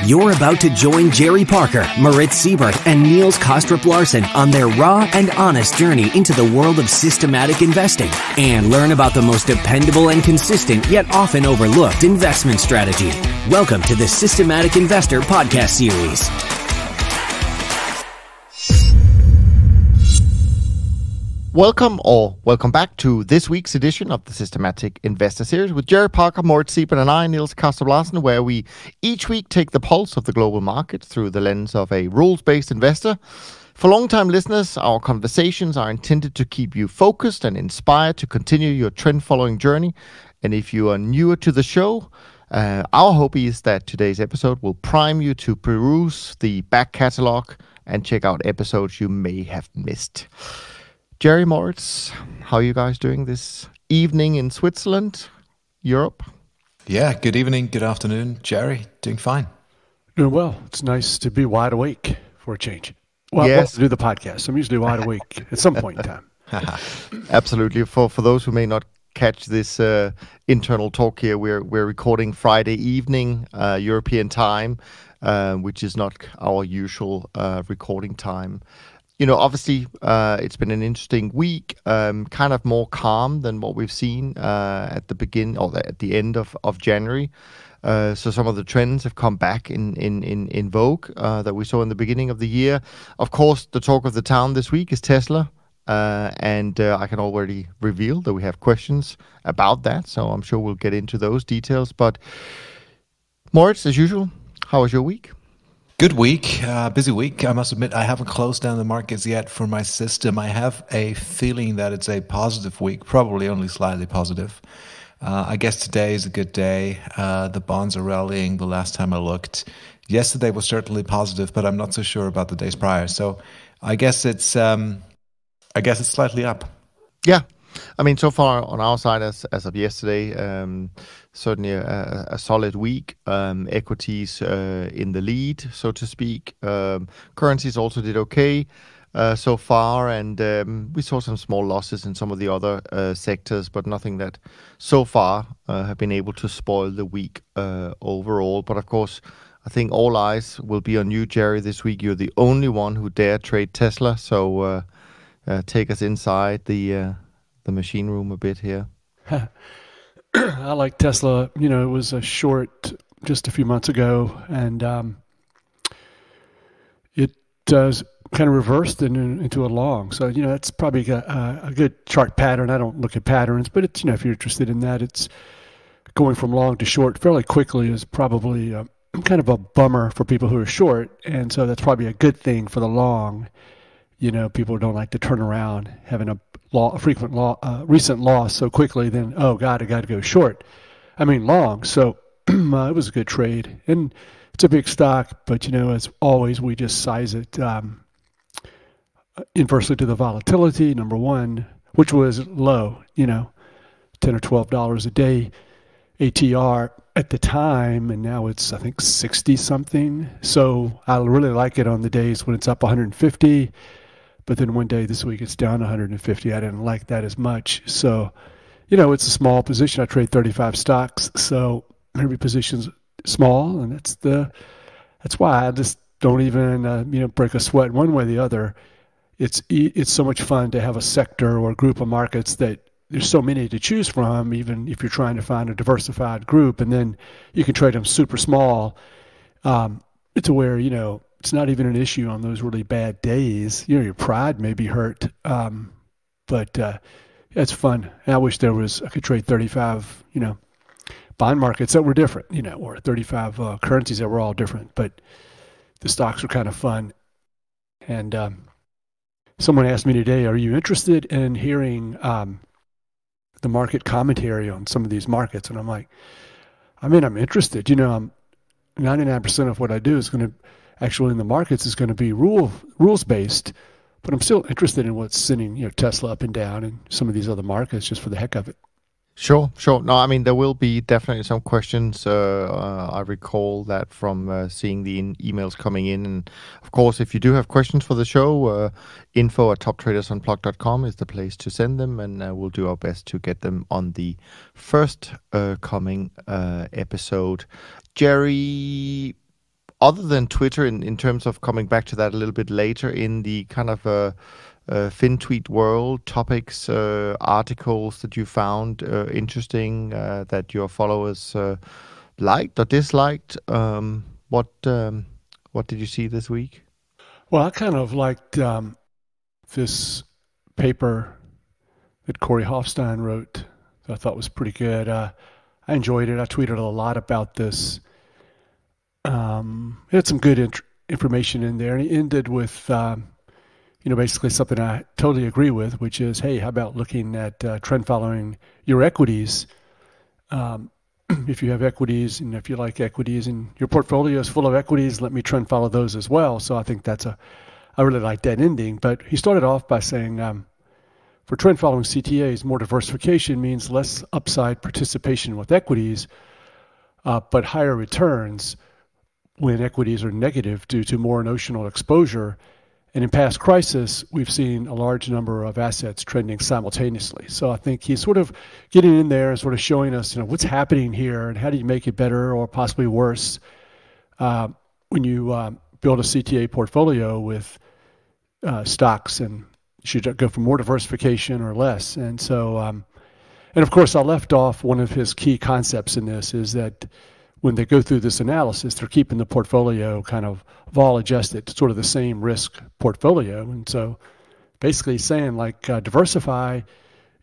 You're about to join Jerry Parker, Moritz Siebert, and Niels Kostrup-Larsen on their raw and honest journey into the world of systematic investing and learn about the most dependable and consistent yet often overlooked investment strategy. Welcome to the Systematic Investor Podcast Series. Welcome back to this week's edition of the Systematic Investor Series with Jerry Parker, Moritz Siebert, and I, Niels Kostrup-Larsen, where we each week take the pulse of the global market through the lens of a rules-based investor. For long-time listeners, our conversations are intended to keep you focused and inspired to continue your trend-following journey. And if you are newer to the show, our hope is that today's episode will prime you to peruse the back catalog and check out episodes you may have missed. Jerry, Moritz, how are you guys doing this evening in Switzerland, Europe? Yeah, good evening, good afternoon. Jerry, doing fine. Doing well. It's nice to be wide awake for a change. Well, yes. To do the podcast. I'm usually wide awake at some point in time. Absolutely. For those who may not catch this internal talk here, we're recording Friday evening, European time, which is not our usual recording time. You know, obviously, it's been an interesting week, kind of more calm than what we've seen at the beginning or at the end of January. So some of the trends have come back in vogue that we saw in the beginning of the year. Of course, the talk of the town this week is Tesla, and I can already reveal that we have questions about that. So I'm sure we'll get into those details. But Moritz, as usual, how was your week? Good week, busy week. I must admit, I haven't closed down the markets yet for my system. I have a feeling that it's a positive week, probably only slightly positive. I guess today is a good day. The bonds are rallying the last time I looked. Yesterday was certainly positive, but I'm not so sure about the days prior. So I guess it's slightly up. Yeah. I mean, so far on our side, as of yesterday, certainly a solid week. Equities in the lead, so to speak. Currencies also did okay so far, and we saw some small losses in some of the other sectors, but nothing that so far have been able to spoil the week overall. But of course, I think all eyes will be on you, Jerry, this week. You're the only one who dare trade Tesla, so take us inside the machine room a bit here. I like Tesla. You know, it was a short just a few months ago, and it does kind of reversed into a long. So, you know, that's probably a good chart pattern. I don't look at patterns, but it's, you know, if you're interested in that, it's going from long to short fairly quickly is probably kind of a bummer for people who are short. And so that's probably a good thing for the long. You know, people don't like to turn around having a recent loss so quickly, then, oh God, I got to go short. I mean, long. So it was a good trade. And it's a big stock, but, you know, as always, we just size it inversely to the volatility, number one, which was low, you know, $10 or $12 a day ATR at the time. And now it's, I think, 60 something. So I really like it on the days when it's up 150. But then one day this week it's down 150. I didn't like that as much. So, you know, it's a small position. I trade 35 stocks. So every position's small. And that's why I just don't even, break a sweat one way or the other. It's so much fun to have a sector or a group of markets that there's so many to choose from, even if you're trying to find a diversified group. And then you can trade them super small to where, you know, it's not even an issue on those really bad days. You know, your pride may be hurt, but it's fun. And I wish I could trade 35, you know, bond markets that were different, you know, or 35 currencies that were all different. But the stocks were kind of fun. And someone asked me today, are you interested in hearing the market commentary on some of these markets? And I'm like, I mean, I'm interested. You know, 99% of what I do is going to actually in the markets is going to be rules based, but I'm still interested in what's sending, you know, Tesla up and down and some of these other markets just for the heck of it. Sure. No, I mean, there will be definitely some questions. I recall that from seeing the emails coming in. And of course, if you do have questions for the show, info@toptradersunplugged.com is the place to send them. And we'll do our best to get them on the first coming episode. Jerry, other than Twitter, in terms of coming back to that a little bit later, in the kind of FinTweet world, topics, articles that you found interesting, that your followers liked or disliked? What did you see this week? Well, I kind of liked this paper that Corey Hoffstein wrote that I thought was pretty good. I enjoyed it. I tweeted a lot about this. It had some good information in there, and he ended with basically something I totally agree with, which is, hey, how about looking at trend following your equities? If you have equities, and if you like equities and your portfolio is full of equities, let me trend follow those as well. So I think I really like that ending. But he started off by saying, for trend following CTAs, more diversification means less upside participation with equities, but higher returns when equities are negative due to more notional exposure. And in past crisis, we've seen a large number of assets trending simultaneously. So I think he's sort of getting in there and sort of showing us, what's happening here and how do you make it better or possibly worse when you build a CTA portfolio with stocks, and you should go for more diversification or less. And so, and of course, I left off one of his key concepts in this is that when they go through this analysis, they're keeping the portfolio kind of vol adjusted to sort of the same risk portfolio. And so basically saying diversify,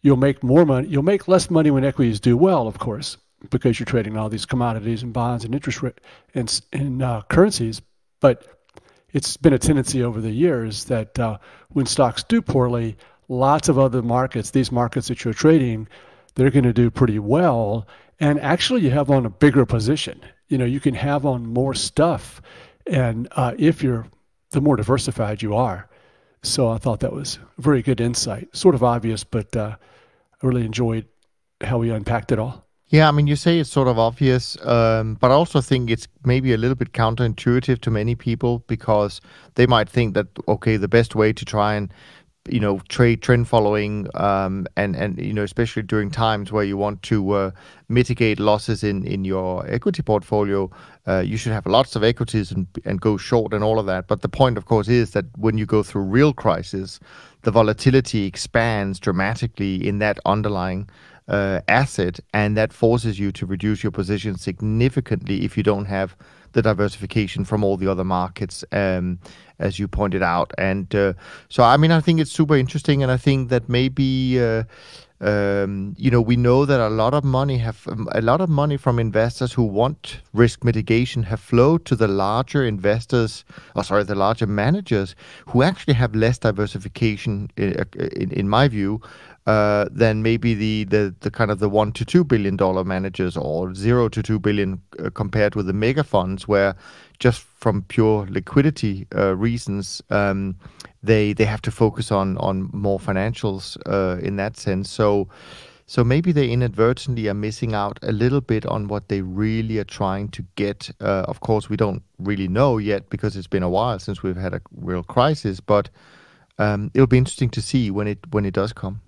you'll make more money. You'll make less money when equities do well, of course, because you're trading all these commodities and bonds and interest rate and currencies. But it's been a tendency over the years that when stocks do poorly, lots of other markets, these markets that you're trading, they're going to do pretty well. And actually, you have on a bigger position. You can have on more stuff, and the more diversified you are. So I thought that was a very good insight. Sort of obvious, but I really enjoyed how we unpacked it all. Yeah, I mean, you say it's sort of obvious, but I also think it's maybe a little bit counterintuitive to many people, because they might think that, okay, the best way to try and trade trend following, and especially during times where you want to mitigate losses in your equity portfolio, you should have lots of equities and go short and all of that. But the point, of course, is that when you go through real crisis, the volatility expands dramatically in that underlying asset, and that forces you to reduce your position significantly if you don't have the diversification from all the other markets, as you pointed out. And so, I mean, I think it's super interesting, and I think that maybe we know that a lot of money from investors who want risk mitigation have flowed to the larger the larger managers who actually have less diversification, in my view, than maybe the kind of the $1 to $2 billion managers, or $0 to $2 billion, compared with the mega funds, where just from pure liquidity reasons, they have to focus on more financials in that sense. So maybe they inadvertently are missing out a little bit on what they really are trying to get. Of course, we don't really know yet because it's been a while since we've had a real crisis, but it'll be interesting to see when it does come.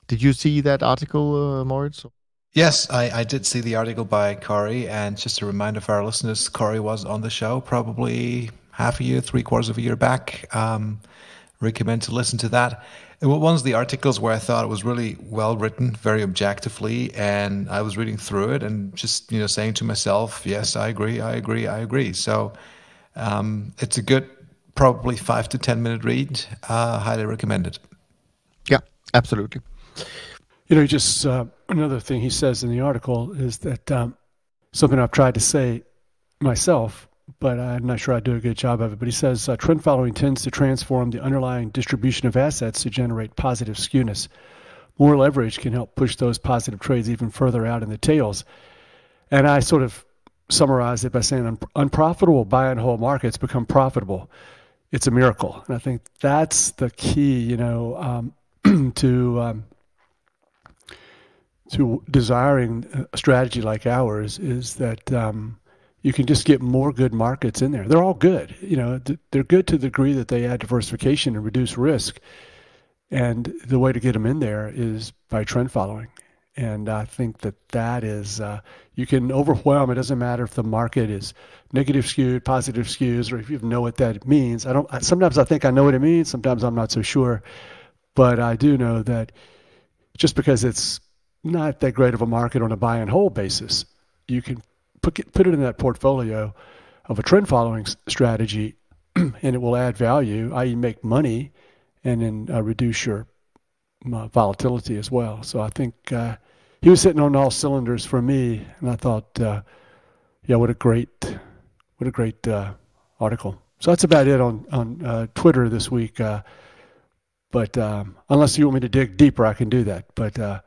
Did you see that article, Moritz? Yes, I did see the article by Corey, and just a reminder for our listeners, Corey was on the show probably half a year, 3/4 of a year back. Recommend to listen to that. One of the articles where I thought it was really well written, very objectively, and I was reading through it and just saying to myself, yes, I agree. So it's a good, probably 5 to 10 minute read. Highly recommend it. Yeah, absolutely. Just another thing he says in the article is that something I've tried to say myself, but I'm not sure I do a good job of it. But he says trend following tends to transform the underlying distribution of assets to generate positive skewness. More leverage can help push those positive trades even further out in the tails. And I sort of summarize it by saying unprofitable buy and hold markets become profitable. It's a miracle. And I think that's the key, to desiring a strategy like ours, is that you can just get more good markets in there. They're all good. They're good to the degree that they add diversification and reduce risk. And the way to get them in there is by trend following. And I think that is, you can overwhelm. It doesn't matter if the market is negative skewed, positive skews, or if you know what that means. Sometimes I think I know what it means. Sometimes I'm not so sure. But I do know that just because it's not that great of a market on a buy and hold basis, you can put it in that portfolio of a trend following strategy, and it will add value, i.e. make money, and then reduce your volatility as well. So I think he was hitting on all cylinders for me, and I thought, what a great article. So that's about it on Twitter this week. But unless you want me to dig deeper, I can do that. But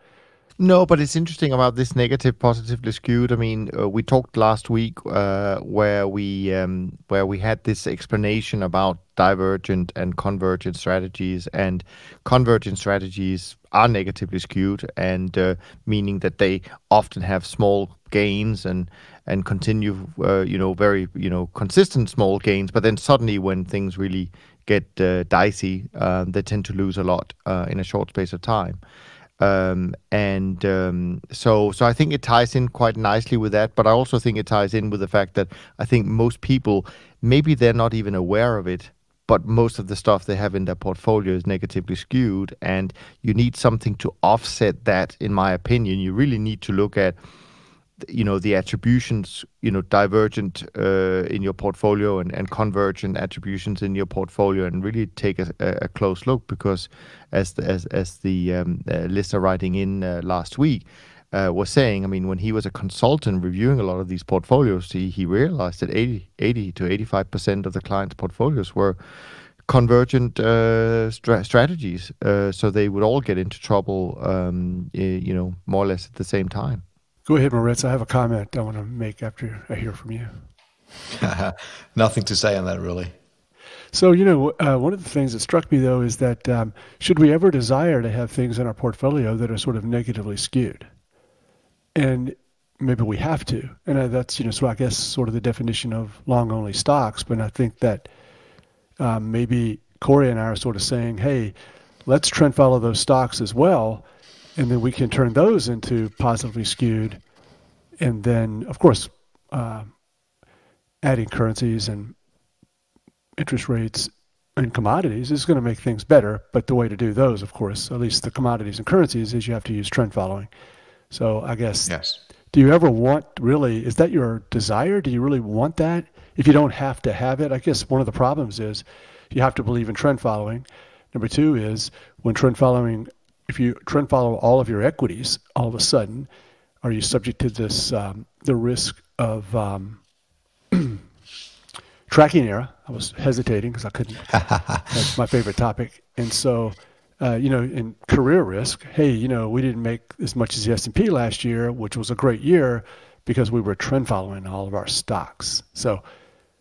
no, but it's interesting about this negative positively skewed. I mean, we talked last week where we had this explanation about divergent and convergent strategies, and convergent strategies are negatively skewed, and meaning that they often have small gains and continue, very consistent small gains. But then suddenly, when things really get dicey, they tend to lose a lot in a short space of time. So I think it ties in quite nicely with that, but I also think it ties in with the fact that I think most people, maybe they're not even aware of it, but most of the stuff they have in their portfolio is negatively skewed, and you need something to offset that, in my opinion. You really need to look at the attributions, divergent in your portfolio and convergent attributions in your portfolio, and really take a close look, because as the listener writing in last week was saying, I mean, when he was a consultant reviewing a lot of these portfolios, he realized that 80 to 85% of the clients' portfolios were convergent strategies, so they would all get into trouble, more or less at the same time. Go ahead, Moritz. I have a comment I want to make after I hear from you. Nothing to say on that, really. So, one of the things that struck me, though, is that should we ever desire to have things in our portfolio that are sort of negatively skewed? And maybe we have to. And that's, so I guess sort of the definition of long-only stocks. But I think that maybe Corey and I are sort of saying, hey, let's trend follow those stocks as well, and then we can turn those into positively skewed. And then, of course, adding currencies and interest rates and commodities is going to make things better. But the way to do those, of course, at least the commodities and currencies, is you have to use trend following. So I guess, yes. Do you ever want, really, is that your desire? Do you really want that? If you don't have to have it, I guess one of the problems is you have to believe in trend following. Number two is when trend following, if you trend follow all of your equities, all of a sudden, are you subject to this, the risk of tracking error? I was hesitating because I couldn't. That's my favorite topic. And so, in career risk, hey, we didn't make as much as the S&P last year, which was a great year because we were trend following all of our stocks. So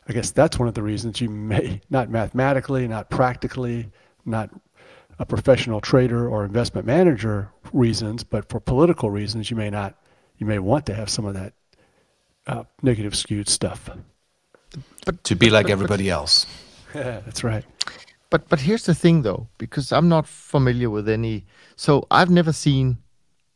I guess that's one of the reasons you may, not mathematically, not practically, not a professional trader or investment manager reasons, but for political reasons, you may want to have some of that negative skewed stuff. But to be like everybody else. Yeah, that's right. But here's the thing, though, because I'm not familiar with any. So I've never seen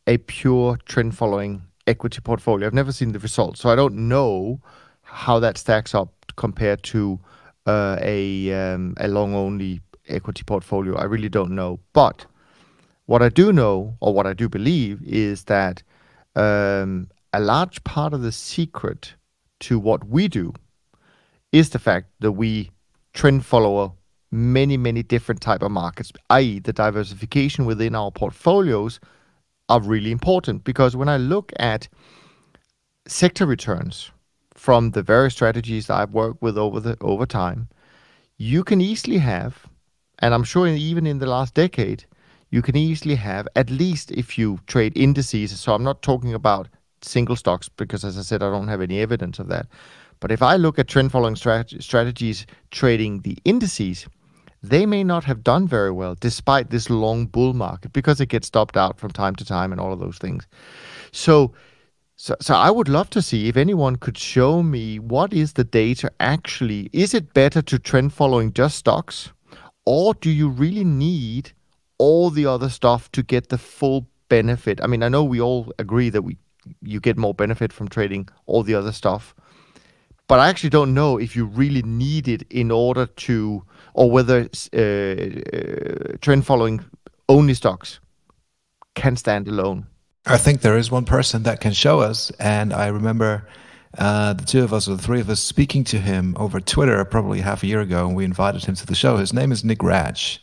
a pure trend following equity portfolio. I've never seen the results, so I don't know how that stacks up compared to a long only equity portfolio. I really don't know. But what I do know, or what I do believe, is that a large part of the secret to what we do is the fact that we trend follow many, many different type of markets, i.e. the diversification within our portfolios are really important. Because when I look at sector returns from the various strategies that I've worked with over time, you can easily have, and I'm sure even in the last decade, you can easily have, at least if you trade indices, so I'm not talking about single stocks, because as I said, I don't have any evidence of that. But if I look at trend following strategies trading the indices, they may not have done very well despite this long bull market, because it gets stopped out from time to time and all of those things. So I would love to see if anyone could show me what is the data actually. Is it better to trend following just stocks, or do you really need all the other stuff to get the full benefit. I mean, I know we all agree that you get more benefit from trading all the other stuff, but I actually don't know if you really need it in order to, or whether trend following only stocks can stand alone. I think there is one person that can show us, and I remember the two of us, or the three of us, speaking to him over Twitter probably half a year ago, and we invited him to the show. His name is Nick Raj.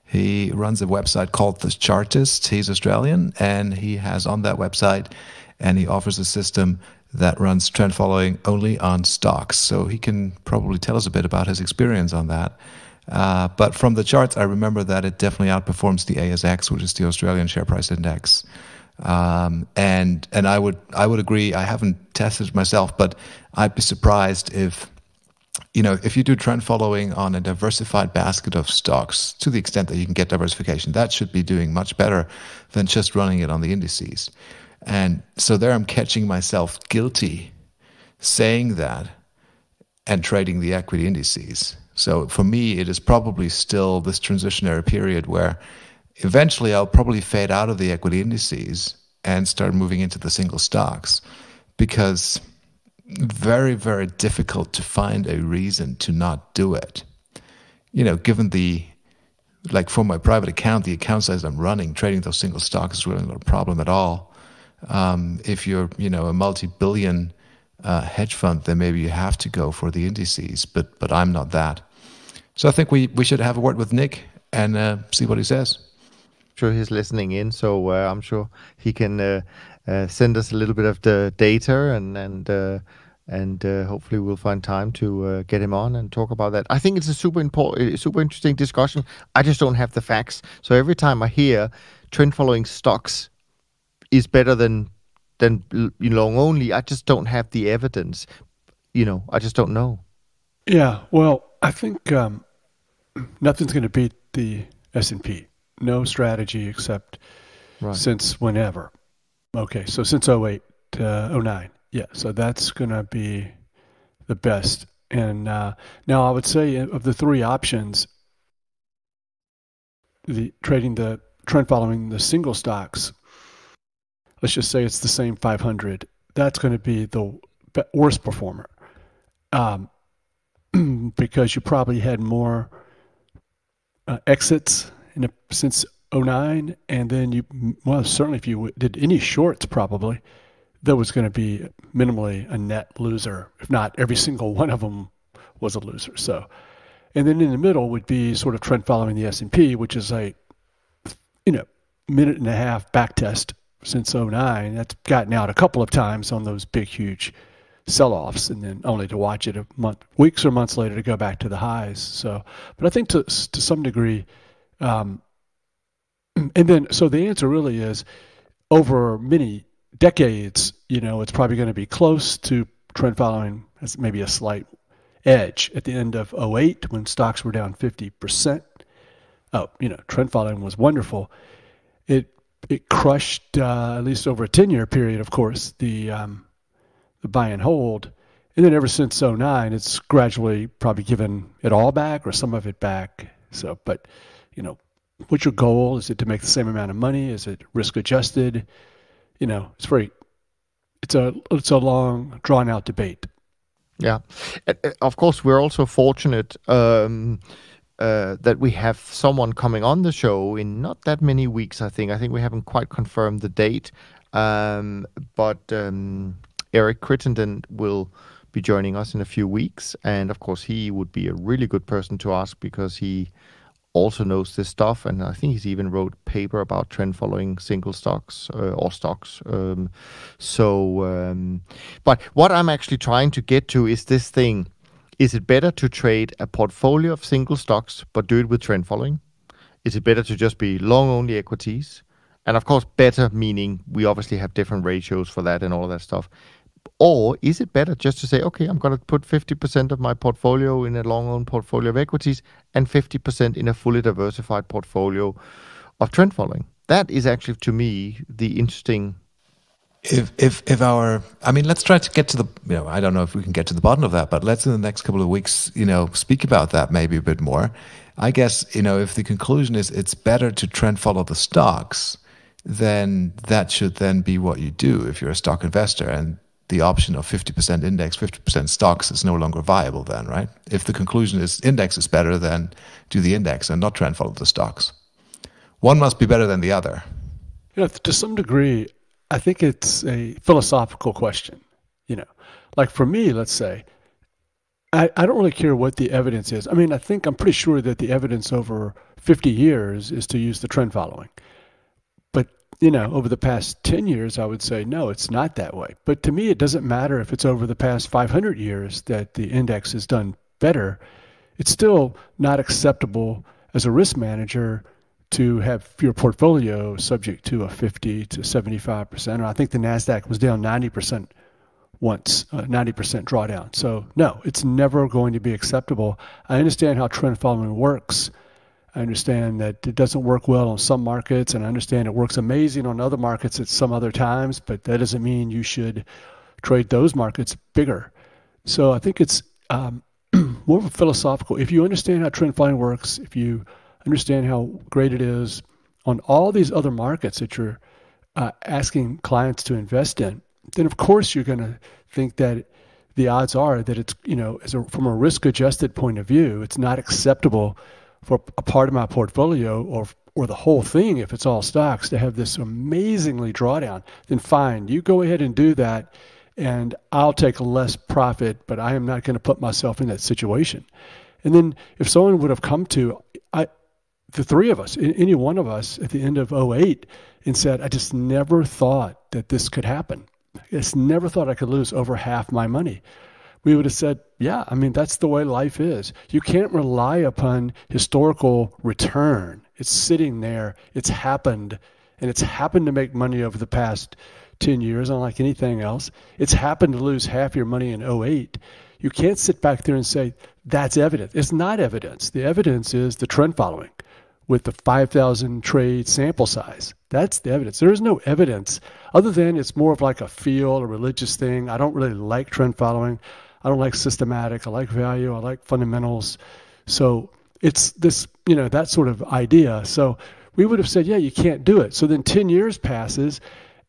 He runs a website called The Chartist. He's Australian, and he has on that website, and he offers a system that runs trend following only on stocks. So he can probably tell us a bit about his experience on that. But from the charts, I remember that it definitely outperforms the ASX, which is the Australian share price index. And I would agree. I haven't tested it myself, but I'd be surprised if you do trend following on a diversified basket of stocks, to the extent that you can get diversification, that should be doing much better than just running it on the indices. And so there I'm catching myself guilty saying that and trading the equity indices. So for me, it is probably still this transitionary period where eventually I'll probably fade out of the equity indices and start moving into the single stocks, because very, very difficult to find a reason to not do it. Given for my private account, the account size I'm running, trading those single stocks is really not a problem at all. If you're, a multi-billion hedge fund, then maybe you have to go for the indices, but I'm not that. So I think we should have a word with Nick and see what he says. Sure, he's listening in, so I'm sure he can send us a little bit of the data, and hopefully we'll find time to get him on and talk about that. I think it's a super interesting discussion. I just don't have the facts, so every time I hear trend following stocks is better than long only, I just don't have the evidence. I just don't know. Yeah, well, I think nothing's going to beat the S&P. No strategy except since whenever. Okay, so since 08 to 09. Yeah, so that's going to be the best. And now I would say of the three options, the trend following the single stocks, let's just say it's the same 500, that's going to be the worst performer. Because you probably had more exits since 09, and then certainly if you did any shorts, probably that was going to be minimally a net loser, if not every single one of them was a loser. So, and then in the middle would be sort of trend following the S&P, which is a minute and a half back test since 09. That's gotten out a couple of times on those big, huge sell-offs, and then only to watch it weeks or months later to go back to the highs. So, but I think to some degree, and then so the answer really is over many decades, it's probably going to be close to trend following, as maybe a slight edge at the end of 08 when stocks were down 50%. Trend following was wonderful. It crushed, at least over a 10-year period, of course, the buy and hold. And then ever since 09, it's gradually probably given it all back or some of it back. So, but, what's your goal? Is it to make the same amount of money? Is it risk adjusted? It's a long, drawn out debate. Yeah. Of course, we're also fortunate that we have someone coming on the show in not that many weeks, I think. I think we haven't quite confirmed the date. But Eric Crittenden will be joining us in a few weeks. And of course, he would be a really good person to ask because he also knows this stuff. And I think he's even wrote a paper about trend following single stocks or stocks. But what I'm actually trying to get to is this thing. Is it better to trade a portfolio of single stocks but do it with trend following? Is it better to just be long only equities? And of course, better meaning we obviously have different ratios for that and all of that stuff. Or is it better just to say, okay, I'm going to put 50% of my portfolio in a long-owned portfolio of equities and 50% in a fully diversified portfolio of trend following? That is actually, to me, the interesting. Let's try to get to the, I don't know if we can get to the bottom of that, but let's in the next couple of weeks, speak about that maybe a bit more. I guess, if the conclusion is it's better to trend follow the stocks, then that should then be what you do if you're a stock investor. And the option of 50% index, 50% stocks is no longer viable then, right? If the conclusion is index is better, then do the index and not trend follow the stocks. One must be better than the other. To some degree, I think it's a philosophical question. Like for me, let's say, I don't really care what the evidence is. I mean, I'm pretty sure that the evidence over 50 years is to use the trend following. But, over the past 10 years, I would say, no, it's not that way. But to me, it doesn't matter if it's over the past 500 years that the index has done better. It's still not acceptable as a risk manager to have your portfolio subject to a 50 to 75%. Or I think the NASDAQ was down 90% once, 90% drawdown. So no, it's never going to be acceptable. I understand how trend following works. I understand that it doesn't work well on some markets, and I understand it works amazing on other markets at some other times, but that doesn't mean you should trade those markets bigger. So I think it's more of a philosophical. If you understand how trend following works, if you understand how great it is on all these other markets that you're asking clients to invest in, then of course you're going to think that the odds are that it's, from a risk-adjusted point of view, it's not acceptable for a part of my portfolio or the whole thing, if it's all stocks, to have this amazingly drawdown. Then fine, you go ahead and do that, and I'll take less profit, but I am not going to put myself in that situation. And then if someone would have come to the three of us, any one of us at the end of 2008, and said, I just never thought that this could happen. I just never thought I could lose over half my money. We would have said, yeah, that's the way life is. You can't rely upon historical return. It's sitting there. It's happened. And it's happened to make money over the past 10 years, unlike anything else. It's happened to lose half your money in 2008. You can't sit back there and say, that's evidence. It's not evidence. The evidence is the trend following with the 5,000 trade sample size. That's the evidence. There is no evidence other than it's more of like a feel, a religious thing. I don't really like trend following. I don't like systematic. I like value. I like fundamentals. So it's this, that sort of idea. So we would have said, yeah, you can't do it. So then 10 years passes,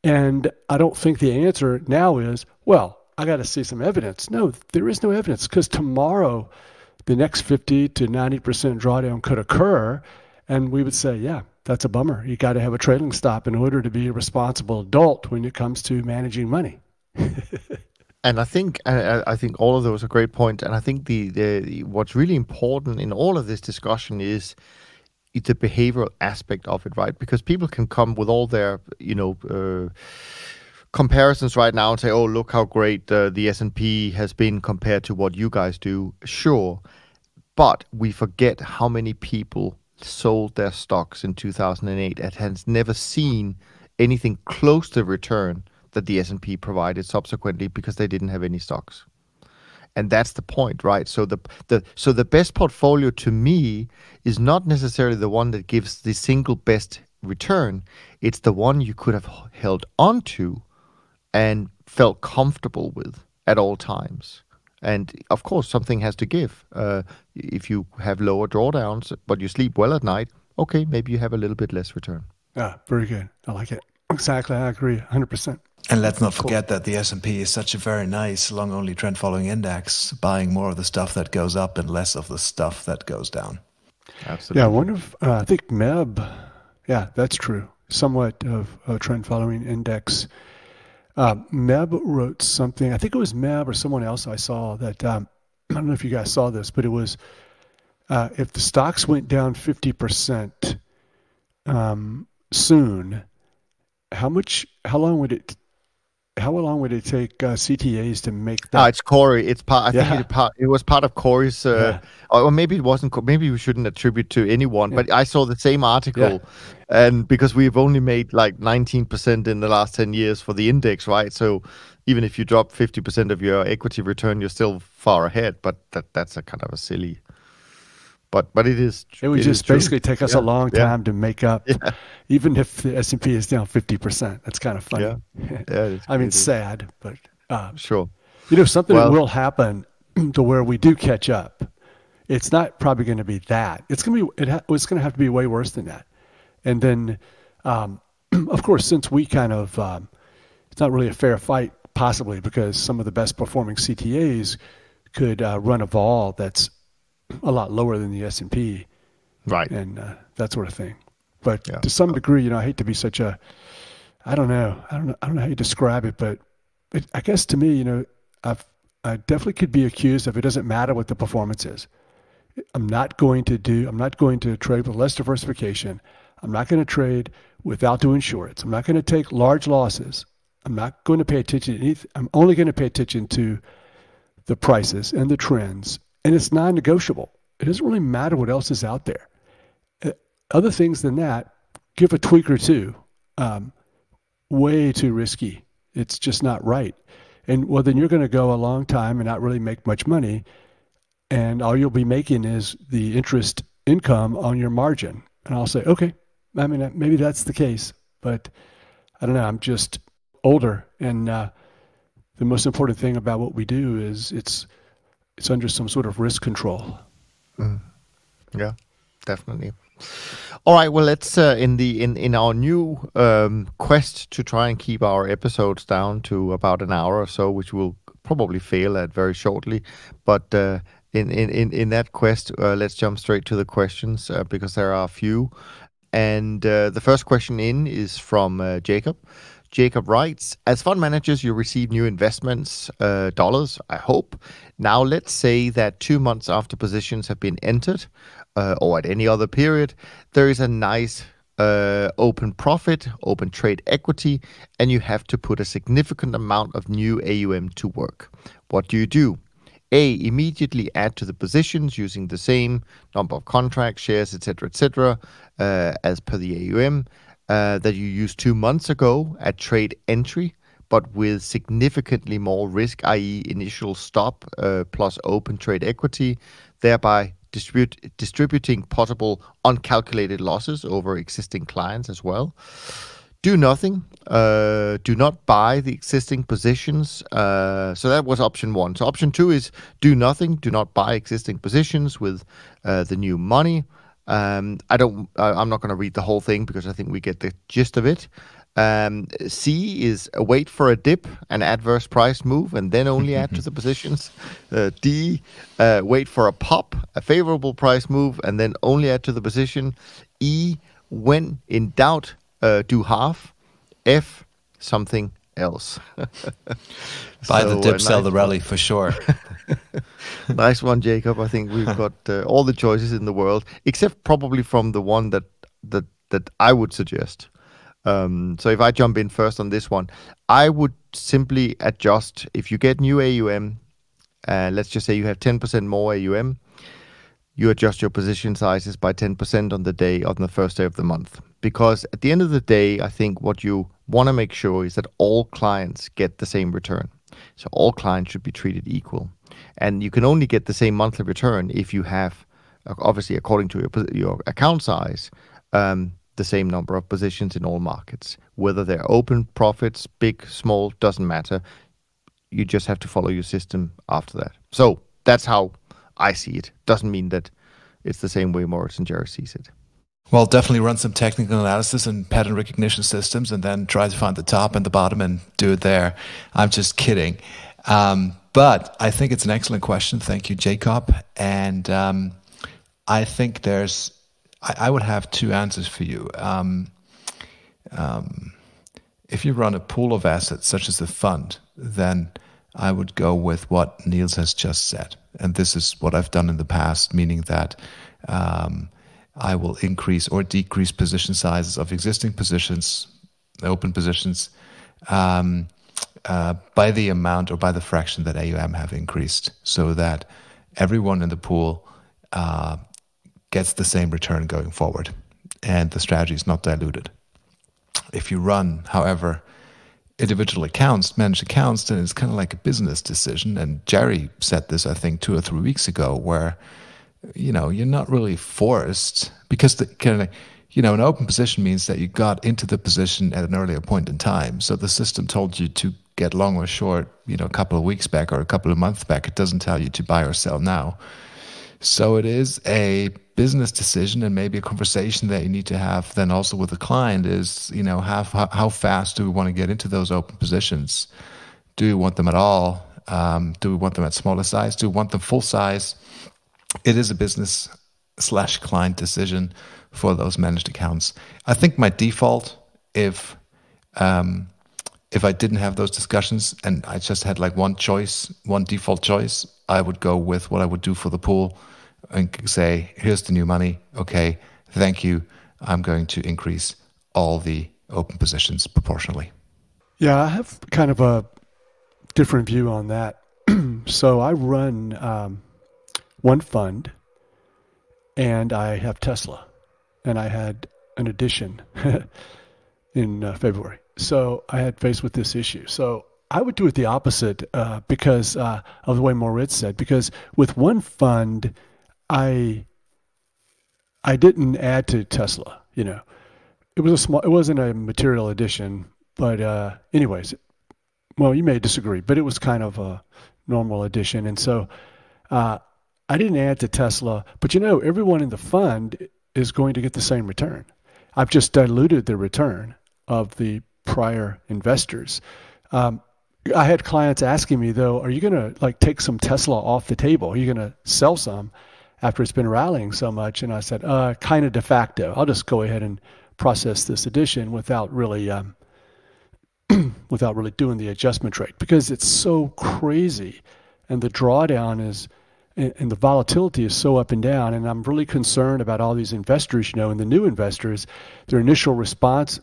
and I don't think the answer now is, well, I got to see some evidence. No, there is no evidence, because tomorrow the next 50 to 90% drawdown could occur, and we would say, yeah, that's a bummer. You got to have a trailing stop in order to be a responsible adult when it comes to managing money. And I think all of those are great points. And I think the what's really important in all of this discussion is the behavioral aspect of it, right? Because people can come with all their comparisons right now and say, "Oh, look how great the S&P has been compared to what you guys do." Sure, but we forget how many people sold their stocks in 2008 and has never seen anything close to return that the S&P provided subsequently because they didn't have any stocks. And that's the point, right? So the best portfolio to me is not necessarily the one that gives the single best return. It's the one you could have held on to and felt comfortable with at all times. And of course, something has to give. If you have lower drawdowns, but you sleep well at night, okay, maybe you have a little bit less return. Yeah, very good. I like it. Exactly. I agree 100%. And let's not forget that the S&P is such a very nice long-only trend-following index, buying more of the stuff that goes up and less of the stuff that goes down. Absolutely. Yeah, I wonder if, I think MEB, yeah, that's true. Somewhat of a trend-following index. MEB wrote something, I think it was MEB or someone else I saw that, I don't know if you guys saw this, but it was, if the stocks went down 50% soon, how long would it take CTAs to make that? It's Corey. It's part. I think it was part of Corey's, or maybe it wasn't. Maybe we shouldn't attribute to anyone. Yeah. But I saw the same article, and because we've only made like 19% in the last 10 years for the index, right? So even if you drop 50% of your equity return, you're still far ahead. But that's a kind of a silly. But it is. It would just basically take us a long time to make up, even if the S&P is down 50%. That's kind of funny. Yeah. I mean, sad, but sure. Something will happen to where we do catch up. It's not probably going to be that. It's going to be. It's going to have to be way worse than that. And then of course, since we kind of, it's not really a fair fight, possibly, because some of the best performing CTAs could run a vol that's a lot lower than the S&P, right, and that sort of thing. But to some degree, I hate to be such a, I don't know how you describe it, but I guess to me, I definitely could be accused of it doesn't matter what the performance is. I'm not going to trade with less diversification. I'm not going to trade without doing shorts. I'm not going to take large losses. I'm not going to pay attention to anything. I'm only going to pay attention to the prices and the trends, and it's non-negotiable. It doesn't really matter what else is out there. Other things than that, give a tweak or two. Way too risky. It's just not right. And well, then you're going to go a long time and not really make much money, and all you'll be making is the interest income on your margin. And I'll say, okay, I mean, maybe that's the case, but I don't know. I'm just older, and the most important thing about what we do is it's under some sort of risk control. Yeah, definitely. All right, well, let's in our new quest to try and keep our episodes down to about an hour or so, which we'll probably fail at very shortly. But in that quest, let's jump straight to the questions because there are a few. And the first question in is from Jacob. Jacob writes, as fund managers, you receive new investments, dollars, I hope. Now, let's say that 2 months after positions have been entered, or at any other period, there is a nice open profit, open trade equity, and you have to put a significant amount of new AUM to work. What do? A, immediately add to the positions using the same number of contracts, shares, etc., as per the AUM that you used 2 months ago at trade entry, but with significantly more risk, i.e. initial stop plus open trade equity, thereby distributing possible uncalculated losses over existing clients as well. Do nothing. Do not buy the existing positions. So that was option one. So option two is do nothing. Do not buy existing positions with the new money. I'm not going to read the whole thing because I think we get the gist of it. C is wait for a dip, an adverse price move, and then only add to the positions. D, wait for a pop, a favorable price move, and then only add to the position. E, when in doubt, do half. F, something else. Buy the dip, sell the rally for sure. Nice one, Jacob. I think we've got all the choices in the world, except probably from the one that I would suggest. So if I jump in first on this one, I would simply adjust. If you get new AUM, let's just say you have 10% more AUM, you adjust your position sizes by 10% on the first day of the month. Because at the end of the day, I think what you want to make sure is that all clients get the same return. So all clients should be treated equal. And you can only get the same monthly return if you have, obviously according to your account size, the same number of positions in all markets. Whether they're open profits, big, small, doesn't matter. You just have to follow your system after that. So that's how I see it. Doesn't mean that it's the same way Moritz and Jerry sees it. Well, definitely run some technical analysis and pattern recognition systems and then try to find the top and the bottom and do it there. I'm just kidding. But I think it's an excellent question. Thank you, Jacob. And I think I would have two answers for you. If you run a pool of assets, such as the fund, then I would go with what Niels has just said. And this is what I've done in the past, meaning that I will increase or decrease position sizes of existing positions, open positions, by the amount or by the fraction that AUM have increased, so that everyone in the pool gets the same return going forward, and the strategy is not diluted. If you run, however, individual accounts, managed accounts, then it's kind of like a business decision. And Jerry said this, I think, 2 or 3 weeks ago, where you're not really forced, because an open position means that you got into the position at an earlier point in time. So the system told you to get long or short, a couple of weeks back or a couple of months back. It doesn't tell you to buy or sell now. So it is a business decision, and maybe a conversation that you need to have then also with the client is, how fast do we want to get into those open positions? Do we want them at all? Do we want them at smaller size? Do we want them full size? It is a business/client decision for those managed accounts. I think my default, if I didn't have those discussions and I just had like one default choice, I would go with what I would do for the pool and say, here's the new money. Okay, thank you. I'm going to increase all the open positions proportionally. Yeah, I have kind of a different view on that. So I run one fund, and I have Tesla, and I had an addition in February. So I had faced with this issue. So I would do it the opposite because of the way Moritz said. Because with one fund, I didn't add to Tesla. It wasn't a material addition, but anyways, well, you may disagree, but it was kind of a normal addition, and so I didn't add to Tesla. But everyone in the fund is going to get the same return. I've just diluted the return of the prior investors. I had clients asking me, though, are you going to take some Tesla off the table? Are you going to sell some after it's been rallying so much? And I said, kind of de facto. I'll just go ahead and process this addition without really doing the adjustment rate, because it's so crazy, and the drawdown is, and the volatility is so up and down. And I'm really concerned about all these investors, and the new investors, their initial response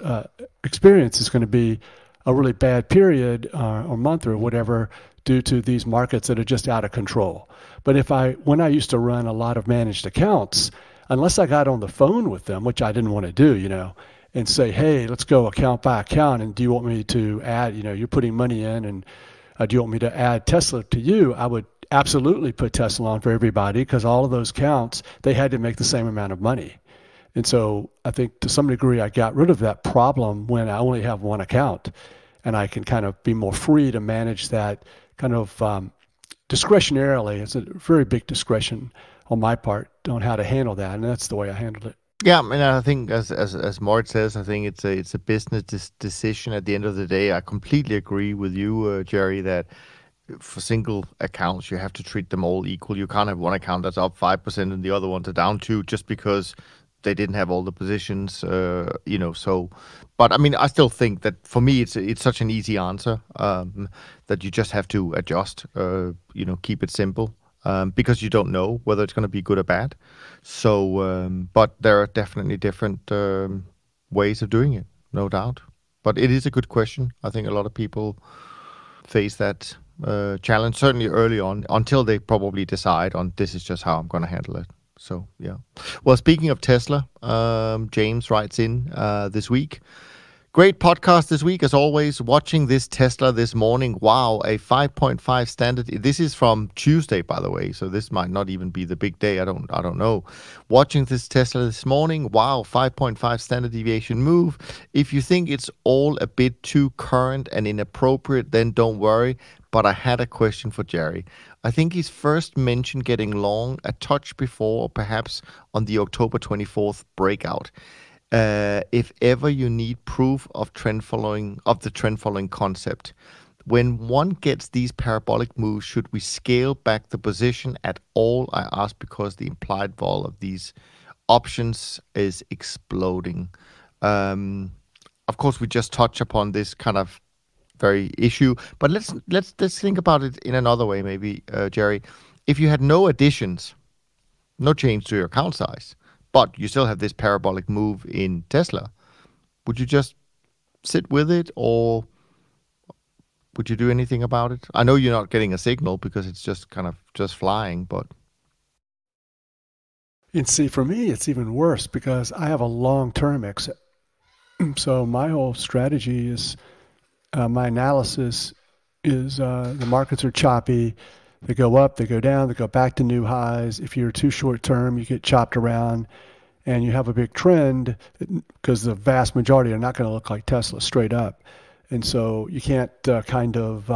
experience is going to be a really bad period or month or whatever due to these markets that are just out of control. But when I used to run a lot of managed accounts, unless I got on the phone with them, which I didn't want to do, and say, hey, let's go account by account, and do you want me to add, you're putting money in, and do you want me to add Tesla to you? I would absolutely put Tesla on for everybody, because all of those counts, they had to make the same amount of money. And so I think to some degree I got rid of that problem when I only have one account, and I can kind of be more free to manage that kind of discretionarily. It's a very big discretion on my part on how to handle that, and that's the way I handled it. Yeah, and I think as Mort says, I think it's a business decision at the end of the day. I completely agree with you, Jerry, that for single accounts you have to treat them all equal. You can't have one account that's up 5% and the other ones are down 2% just because they didn't have all the positions, So, but I mean, I still think that for me it's such an easy answer that you just have to adjust. Keep it simple. Because you don't know whether it's going to be good or bad. So, but there are definitely different ways of doing it, no doubt. But it is a good question. I think a lot of people face that challenge, certainly early on, until they probably decide on this is just how I'm going to handle it. So, yeah. Well, speaking of Tesla, James writes in this week. Great podcast this week, as always. Watching this Tesla this morning. Wow, a 5.5 standard. This is from Tuesday, by the way, so this might not even be the big day. I don't know. Watching this Tesla this morning. Wow, 5.5 standard deviation move. If you think it's all a bit too current and inappropriate, then don't worry. But I had a question for Jerry. I think he's first mentioned getting long a touch before, or perhaps on the October 24th breakout. If ever you need proof of the trend following concept, when one gets these parabolic moves, should we scale back the position at all? I ask because the implied vol of these options is exploding. Of course, we just touch upon this kind of very issue, but let's think about it in another way, maybe, Jerry. If you had no additions, no change to your account size, but you still have this parabolic move in Tesla, would you just sit with it, or would you do anything about it? I know you're not getting a signal because it's just kind of just flying, but... And see, for me, it's even worse because I have a long-term exit. So my whole strategy is, my analysis is the markets are choppy. They go up, they go down, they go back to new highs. If you're too short term, you get chopped around and you have a big trend, because the vast majority are not going to look like Tesla straight up. And so you can't kind of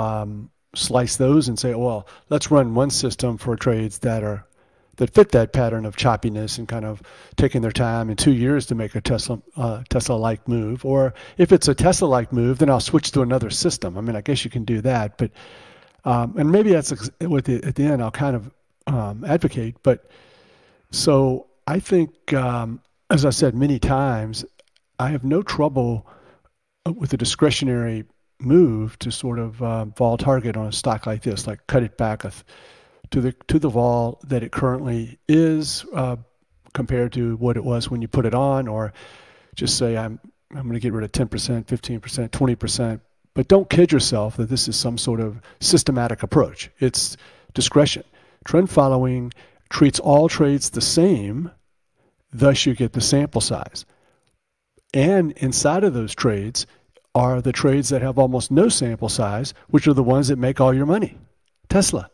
slice those and say, well, let's run one system for trades that are that fit that pattern of choppiness and kind of taking their time in 2 years to make a Tesla-like move. Or if it's a Tesla-like move, then I'll switch to another system. I mean, I guess you can do that, but and maybe that's at the end I'll kind of advocate. But so I think, as I said many times, I have no trouble with a discretionary move to sort of vol target on a stock like this, like cut it back to the vol that it currently is compared to what it was when you put it on, or just say I'm going to get rid of 10%, 15%, 20%. But don't kid yourself that this is some sort of systematic approach. It's discretion. Trend following treats all trades the same, thus you get the sample size. And inside of those trades are the trades that have almost no sample size, which are the ones that make all your money. Tesla.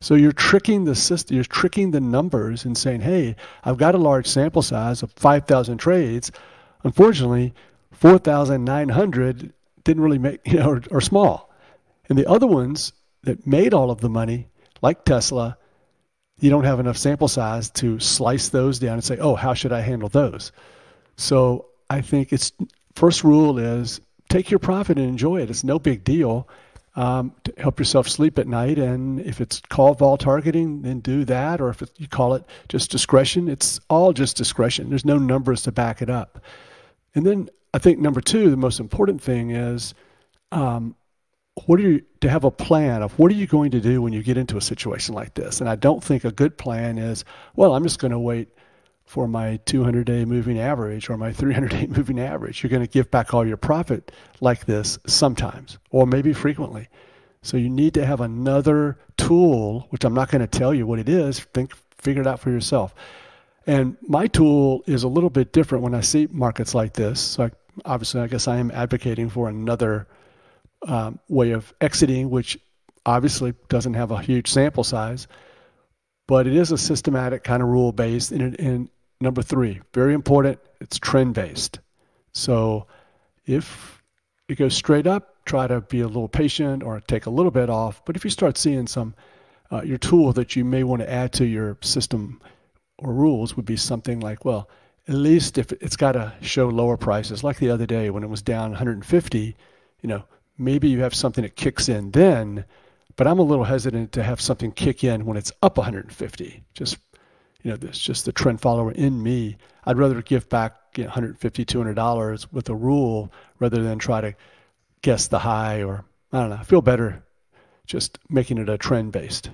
So you're tricking the system, you're tricking the numbers and saying, hey, I've got a large sample size of 5,000 trades. Unfortunately, 4,900 didn't really make, are small. And the other ones that made all of the money, like Tesla, you don't have enough sample size to slice those down and say, oh, how should I handle those? So I think it's first rule is take your profit and enjoy it. It's no big deal. To help yourself sleep at night. And if it's called vol targeting, then do that. Or if you call it just discretion, it's all just discretion. There's no numbers to back it up. And then I think number two, the most important thing is to have a plan of what are you going to do when you get into a situation like this. And I don't think a good plan is, well, I'm just going to wait for my 200-day moving average or my 300-day moving average. You're going to give back all your profit like this sometimes, or maybe frequently. So you need to have another tool, which I'm not going to tell you what it is. Figure it out for yourself. And my tool is a little bit different when I see markets like this. So obviously, I guess I am advocating for another way of exiting, which obviously doesn't have a huge sample size, but it is a systematic kind of rule-based. And number three, very important, it's trend-based. So if it goes straight up, try to be a little patient or take a little bit off. But if you start seeing some, your tool that you may want to add to your system or rules would be something like, well, at least if it's got to show lower prices, like the other day when it was down 150, maybe you have something that kicks in then, but I'm a little hesitant to have something kick in when it's up 150. There's just the trend follower in me. I'd rather give back $150, $200 with a rule rather than try to guess the high, or I don't know. I feel better just making it a trend based.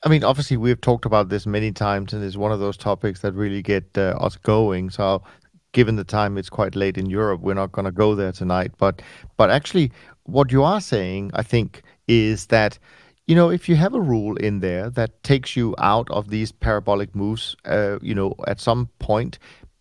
I mean, obviously, we've talked about this many times, and it's one of those topics that really get us going. So, given the time, it's quite late in Europe. We're not going to go there tonight. But actually, what you are saying, I think, is that if you have a rule in there that takes you out of these parabolic moves, at some point,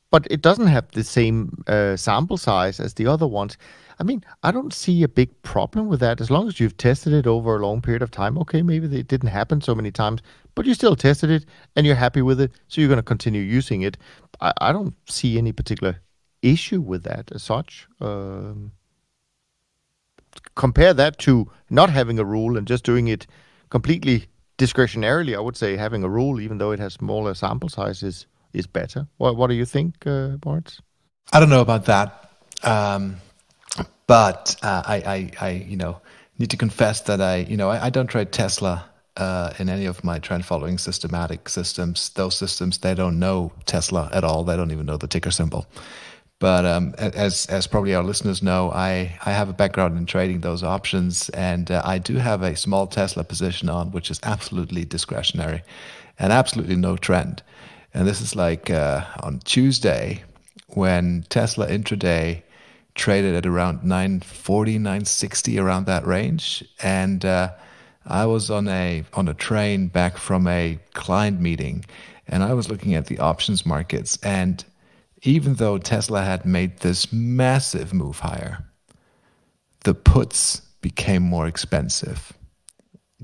but it doesn't have the same sample size as the other ones. I mean, I don't see a big problem with that as long as you've tested it over a long period of time. Okay, maybe it didn't happen so many times, but you still tested it and you're happy with it, so you're going to continue using it. I don't see any particular issue with that as such. Compare that to not having a rule and just doing it completely discretionarily. I would say having a rule, even though it has smaller sample sizes, is better. What do you think, Moritz? I don't know about that. But I need to confess that I don't trade Tesla in any of my trend following systematic systems. Those systems, they don't know Tesla at all. They don't even know the ticker symbol. But as probably our listeners know, I have a background in trading those options, and I do have a small Tesla position on, which is absolutely discretionary and absolutely no trend. And this is like on Tuesday when Tesla intraday traded at around 940, 960, around that range. And I was on a train back from a client meeting, and I was looking at the options markets. And even though Tesla had made this massive move higher, the puts became more expensive.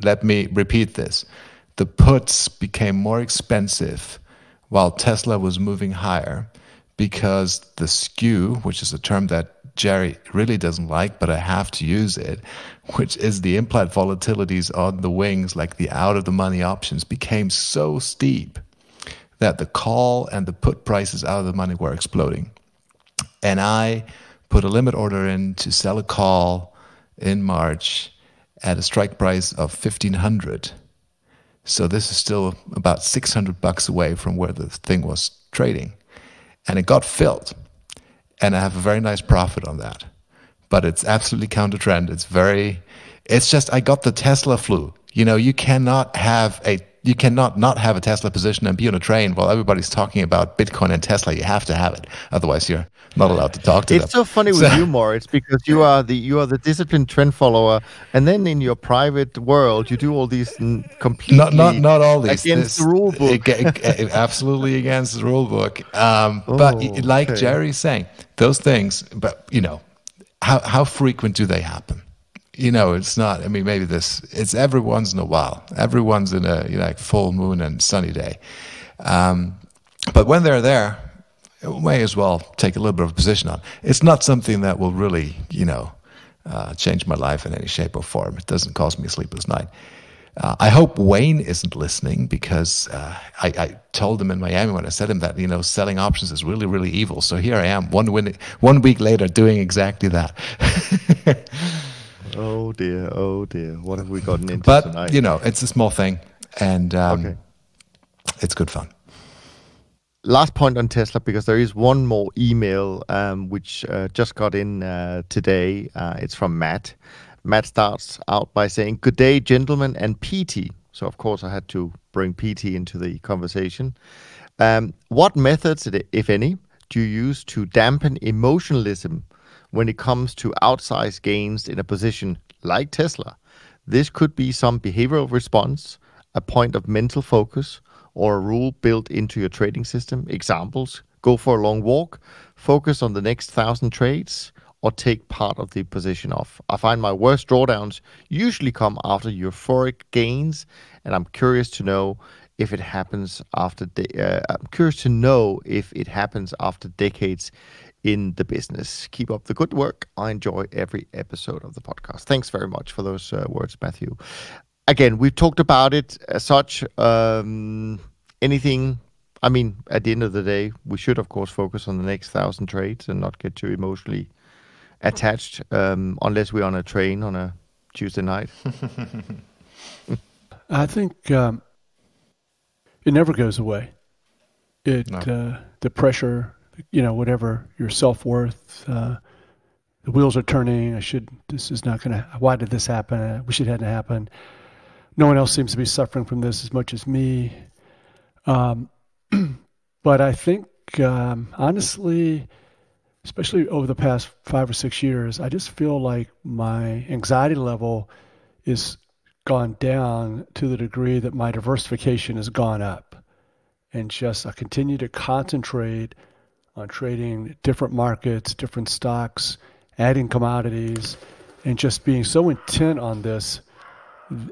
Let me repeat this. The puts became more expensive while Tesla was moving higher, because the skew, which is a term that Jerry really doesn't like, but I have to use it, which is the implied volatilities on the wings, like the out-of-the-money options, became so steep that the call and the put prices out of the money were exploding. And I put a limit order in to sell a call in March at a strike price of $1,500. So this is still about $600 away from where the thing was trading. And it got filled. And I have a very nice profit on that. But it's absolutely counter trend. It's just, I got the Tesla flu. You know, you cannot not have a Tesla position and be on a train while everybody's talking about Bitcoin and Tesla. You have to have it. Otherwise, you're not allowed to talk to them. It's so funny with you, Moritz, because you are the disciplined trend follower, and then in your private world, you do all these completely not all these against the rule book. Absolutely against the rule book. But like Jerry's saying, those things. But you know, how frequent do they happen? You know, it's not. I mean, maybe it's every once in a while. Every once in a like full moon and sunny day. But when they're there, we may as well take a little bit of a position on. It's not something that will really, change my life in any shape or form. It doesn't cause me a sleepless night. I hope Wayne isn't listening, because I told him in Miami when I said him that, selling options is really, really evil. So here I am, 1 week later, doing exactly that. Oh dear. What have we gotten into tonight? But, it's a small thing, and it's good fun. Last point on Tesla, because there is one more email which just got in today. It's from Matt. Matt starts out by saying, "Good day, gentlemen and PT." So, of course, I had to bring PT into the conversation. What methods, if any, do you use to dampen emotionalism when it comes to outsized gains in a position like Tesla? This could be some behavioral response, a point of mental focus, or a rule built into your trading system. Examples: go for a long walk, focus on the next 1,000 trades, or take part of the position off. I find my worst drawdowns usually come after euphoric gains, and I'm curious to know if it happens after decades in the business. Keep up the good work. I enjoy every episode of the podcast. Thanks very much for those words, Matthew. Again, we've talked about it as such. Anything, I mean, at the end of the day, we should, of course, focus on the next 1,000 trades and not get too emotionally attached, unless we're on a train on a Tuesday night. I think it never goes away. The pressure, whatever, your self-worth, the wheels are turning. Why did this happen? I wish it hadn't happened. No one else seems to be suffering from this as much as me. But I think, honestly, especially over the past 5 or 6 years, I just feel like my anxiety level is gone down to the degree that my diversification has gone up. And I continue to concentrate on trading different markets, different stocks, adding commodities, and just being so intent on this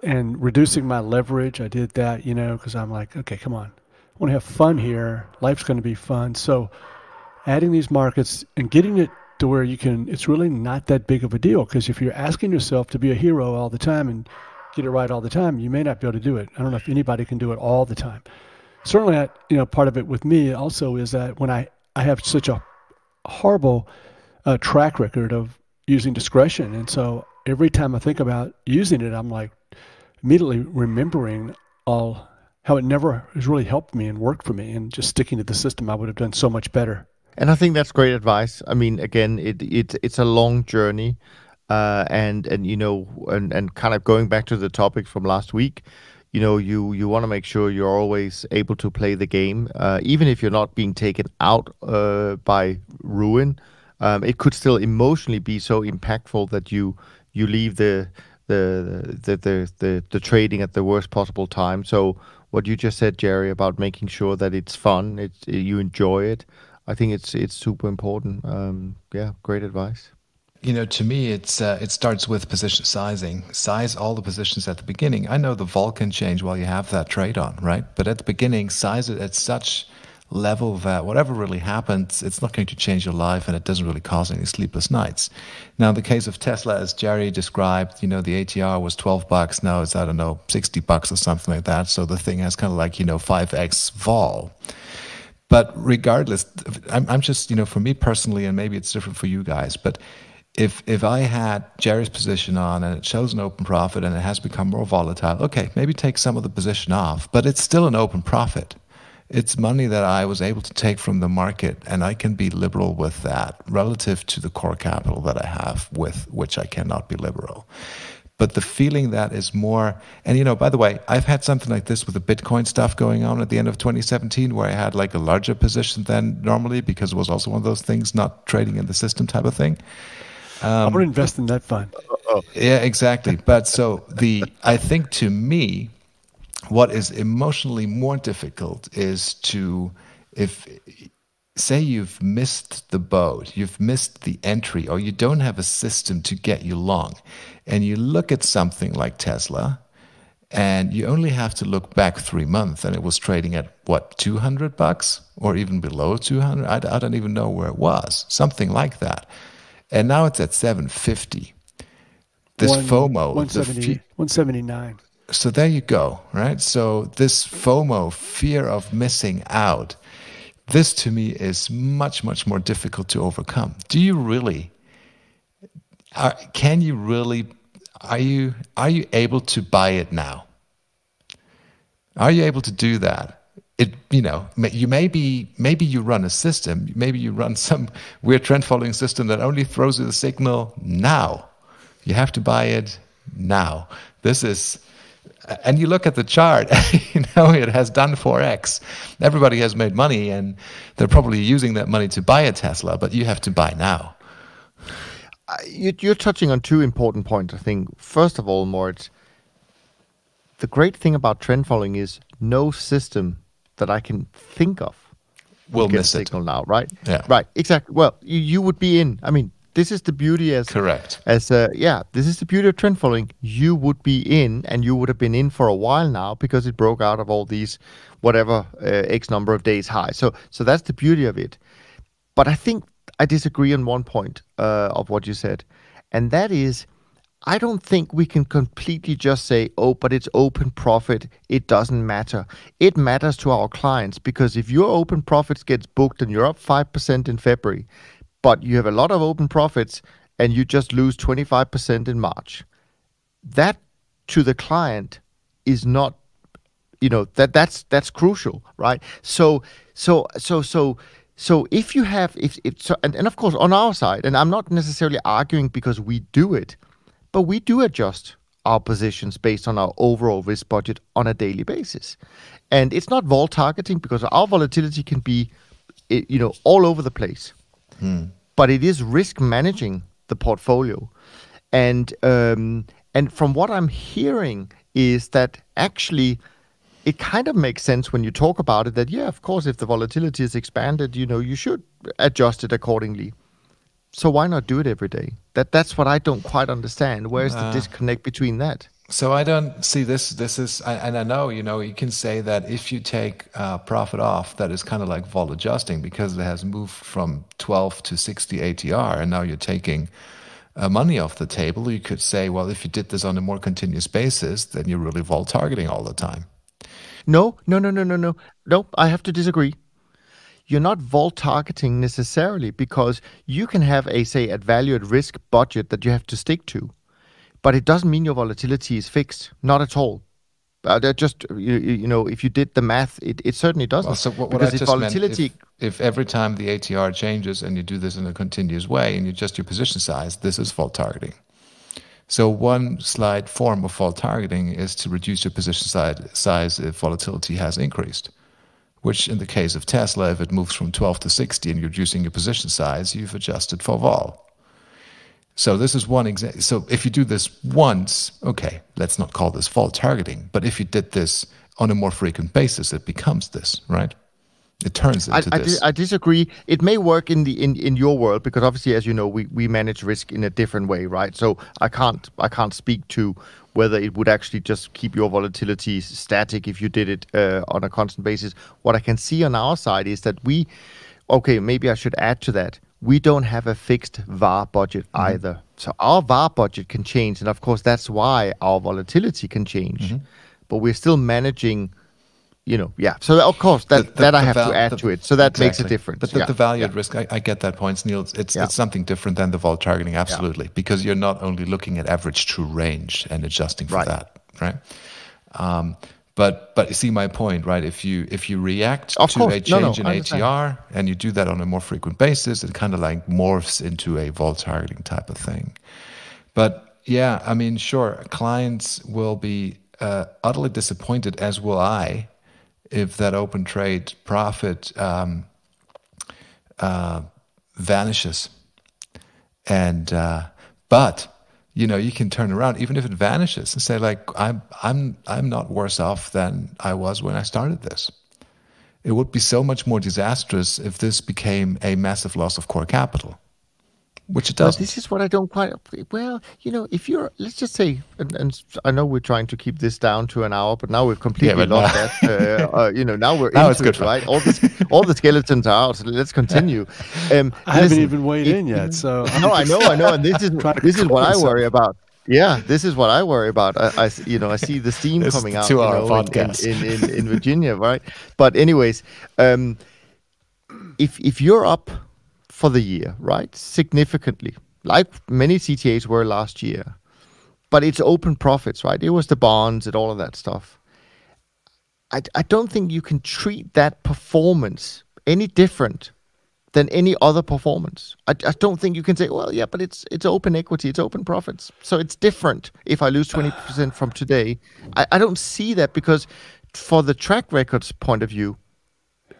and reducing my leverage. I did that, because I'm like, okay, come on. I want to have fun here. Life's going to be fun. So adding these markets and getting it to where it's really not that big of a deal, because if you're asking yourself to be a hero all the time and get it right all the time, you may not be able to do it. I don't know if anybody can do it all the time. Certainly, part of it with me also is that when I have such a horrible track record of using discretion. And so every time I think about using it, I'm like immediately remembering how it never has really helped me and worked for me, and just sticking to the system, I would have done so much better. And I think that's great advice. I mean, again, it's a long journey, and kind of going back to the topic from last week, you want to make sure you're always able to play the game, even if you're not being taken out by ruin. It could still emotionally be so impactful that you leave the trading at the worst possible time. So what you just said, Jerry, about making sure that it's fun, you enjoy it, I think it's super important. Great advice. To me, it starts with position sizing. Size all the positions at the beginning. I know the vol can change while you have that trade on, right? But at the beginning, size it at such level that whatever really happens, it's not going to change your life and it doesn't really cause any sleepless nights. Now, in the case of Tesla, as Jerry described, the ATR was $12. Now it's, I don't know, $60 or something like that. So the thing has kind of like, 5x vol. But regardless, I'm just, for me personally, and maybe it's different for you guys, but if I had Jerry's position on and it shows an open profit and it has become more volatile, okay, maybe take some of the position off, but it's still an open profit. It's money that I was able to take from the market, and I can be liberal with that relative to the core capital that I have, with which I cannot be liberal. But the feeling that is more, and by the way, I've had something like this with the Bitcoin stuff going on at the end of 2017, where I had like a larger position than normally because it was also one of those things, not trading in the system type of thing. I want to invest in that fund. Yeah, exactly. But so I think to me, what is emotionally more difficult is if say you've missed the boat, you've missed the entry, or you don't have a system to get you long, and you look at something like Tesla, and you only have to look back 3 months, and it was trading at what, $200 or even below 200? I don't even know where it was, something like that. And now it's at 750. This FOMO, 179. So there you go, right? So this FOMO, fear of missing out, this to me is much, much more difficult to overcome. Do you really? Are you able to buy it now? Are you able to do that? You maybe you run a system, maybe you run some weird trend following system that only throws you the signal now. You have to buy it now. And you look at the chart, it has done 4x. Everybody has made money, and they're probably using that money to buy a Tesla, but you have to buy now. You're touching on two important points, I think. First of all, Moritz, the great thing about trend following is no system that I can think of will miss it. Signal now, right? Yeah. Right, exactly. Well, you would be in. I mean, this is the beauty correct. This is the beauty of trend following. You would be in, and you would have been in for a while now because it broke out of all these whatever X number of days high. So that's the beauty of it. But I think I disagree on one point of what you said, and that is, I don't think we can completely just say, oh, but it's open profit, it doesn't matter. It matters to our clients, because if your open profits gets booked and you're up 5% in February, but you have a lot of open profits and you just lose 25% in March, that to the client is not, that's crucial, right? So if you have, and of course on our side, and I'm not necessarily arguing because we do it, but we do adjust our positions based on our overall risk budget on a daily basis. And it's not vol targeting, because our volatility can be, all over the place. But it is risk managing the portfolio. And from what I'm hearing is that actually it kind of makes sense when you talk about it, that, yeah, of course, if the volatility is expanded, you should adjust it accordingly. So why not do it every day? That's what I don't quite understand. Where's the disconnect between that? So I don't see this. This is, and I know, you can say that if you take profit off, that is kind of like vol adjusting, because it has moved from 12 to 60 ATR, and now you're taking money off the table. You could say, well, if you did this on a more continuous basis, then you're really vol targeting all the time. No. I have to disagree. You're not vol targeting necessarily, because you can have a value at risk budget that you have to stick to, but it doesn't mean your volatility is fixed. Not at all. Just if you did the math, it certainly doesn't. Well, so what I just volatility meant, if every time the ATR changes and you do this in a continuous way and you adjust your position size, this is vol targeting. So one slight form of vol targeting is to reduce your position size if volatility has increased, which in the case of Tesla, if it moves from 12 to 60 and you're reducing your position size, you've adjusted for vol. So this is one example. So if you do this once, okay, let's not call this vol targeting, but if you did this on a more frequent basis, it becomes this, right? It turns into this. I disagree. It may work in your world because obviously, as you know, we manage risk in a different way, right? So I can't speak to whether it would actually just keep your volatility static if you did it on a constant basis. What I can see on our side is that maybe I should add to that. We don't have a fixed VAR budget either. So our VAR budget can change. And of course, that's why our volatility can change. But we're still managing, So of course, that I have to add to it. So that makes a difference. But the value at risk, I get that point, Niels. It's something different than the vol targeting, absolutely. Because you're not only looking at average true range and adjusting for that, right? But you see my point, right? If you react to a change in ATR and you do that on a more frequent basis, it kind of like morphs into a vol targeting type of thing. But yeah, I mean, sure, clients will be utterly disappointed, as will I, if that open trade profit vanishes. And but you can turn around even if it vanishes and say, like, I'm not worse off than I was when I started this. It would be so much more disastrous if this became a massive loss of core capital, which it does. This is what I don't quite. Well, if you're, let's just say, and I know we're trying to keep this down to an hour, but now we've completely lost that. Now we're into it, right? All the skeletons are out. So let's continue. I haven't even weighed in yet, so I know, and this is what I worry about. Yeah, this is what I worry about. I see the steam coming out. 2 hour podcast in Virginia, right? But anyways, if you're up for the year, right, significantly, like many CTAs were last year, but it's open profits, right? It was the bonds and all of that stuff. I don't think you can treat that performance any different than any other performance. I don't think you can say, well, yeah, but it's open equity, it's open profits, so it's different if I lose 20% from today. I don't see that, because for the track record's point of view,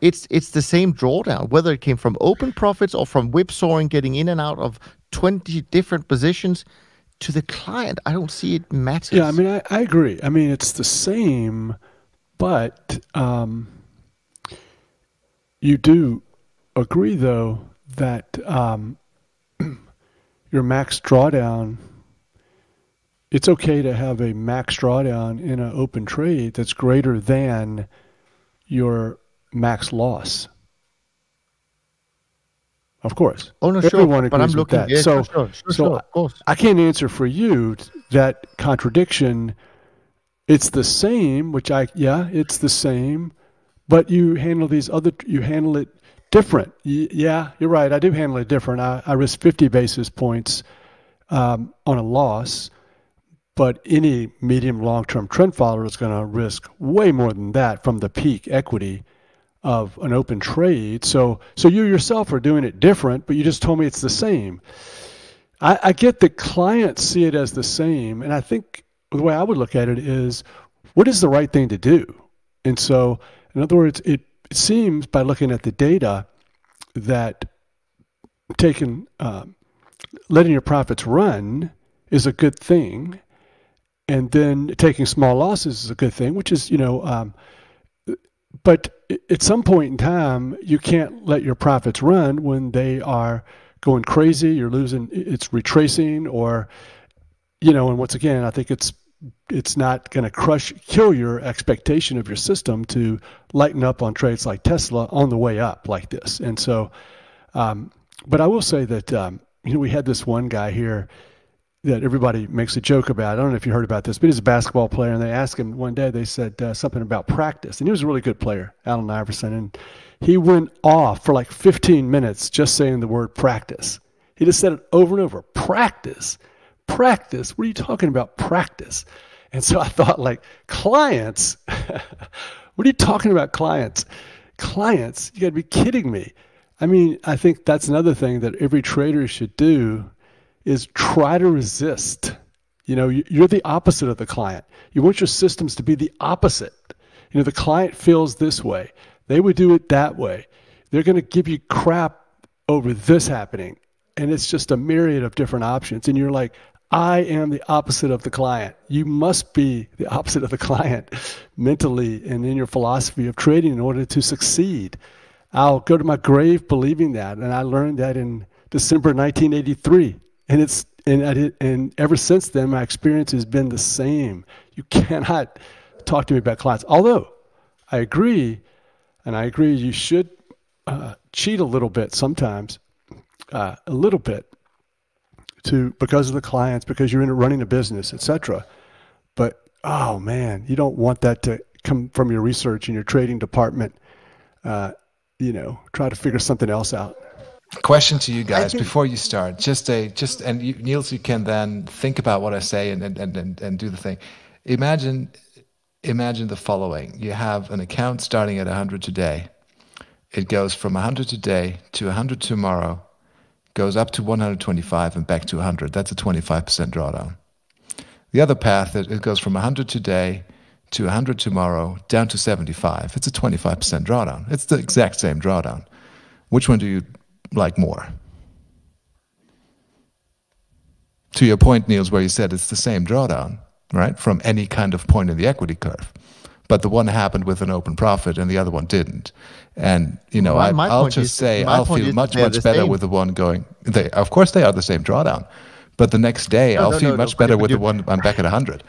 it's the same drawdown, whether it came from open profits or from whipsawing, getting in and out of 20 different positions. To the client, I don't see it matters. Yeah, I mean, I agree. I mean, it's the same, but you do agree, though, that your max drawdown, it's okay to have a max drawdown in an open trade that's greater than your max loss. Of course. Oh, no, everyone sure. But I'm agrees with looking, that. yeah, so, sure, of course. I can't answer for you that contradiction. It's the same, it's the same, but you handle it different. Yeah, you're right. I do handle it different. I risk 50 basis points on a loss, but any medium long-term trend follower is going to risk way more than that from the peak equity of an open trade. So you yourself are doing it different, but you just told me it's the same. I get that clients see it as the same, and I think the way I would look at it is, what is the right thing to do? And so, in other words, it seems by looking at the data that letting your profits run is a good thing, and then taking small losses is a good thing, which is, but at some point in time, you can't let your profits run when they are going crazy, you're losing, it's retracing, or, and once again, I think it's not going to kill your expectation of your system to lighten up on trades like Tesla on the way up like this. And so, but I will say that, we had this one guy here that everybody makes a joke about. I don't know if you heard about this, but he's a basketball player, and they asked him one day, they said something about practice, and he was a really good player, Allen Iverson, and he went off for like 15 minutes just saying the word practice. He just said it over and over. Practice. What are you talking about, practice? And so I thought, like, clients, what are you talking about, clients? Clients, you got to be kidding me. I mean, I think that's another thing that every trader should do, is try to resist. You're the opposite of the client. You want your systems to be the opposite. The client feels this way. They would do it that way. They're going to give you crap over this happening. And it's just a myriad of different options. And you're like, I am the opposite of the client. You must be the opposite of the client mentally and in your philosophy of trading in order to succeed. I'll go to my grave believing that. And I learned that in December 1983. And ever since then, my experience has been the same. You cannot talk to me about clients. Although I agree you should cheat a little bit sometimes, a little bit, because of the clients, because you're in running a business, etc. But, oh man, you don't want that to come from your research and your trading department. Try to figure something else out. Question to you guys before you start. Niels, you can then think about what I say and do the thing. Imagine the following. You have an account starting at 100 today. It goes from 100 today to 100 tomorrow, goes up to 125 and back to 100. That's a 25% drawdown. The other path, it goes from 100 today to 100 tomorrow, down to 75. It's a 25% drawdown. It's the exact same drawdown. Which one do you like more? To your point, Niels, where you said it's the same drawdown, right, from any kind of point in the equity curve. But the one happened with an open profit and the other one didn't. And, I'll just say I'll feel much better with the one going. Of course, they are the same drawdown. But the next day, I'll feel much better with the one I'm back at 100.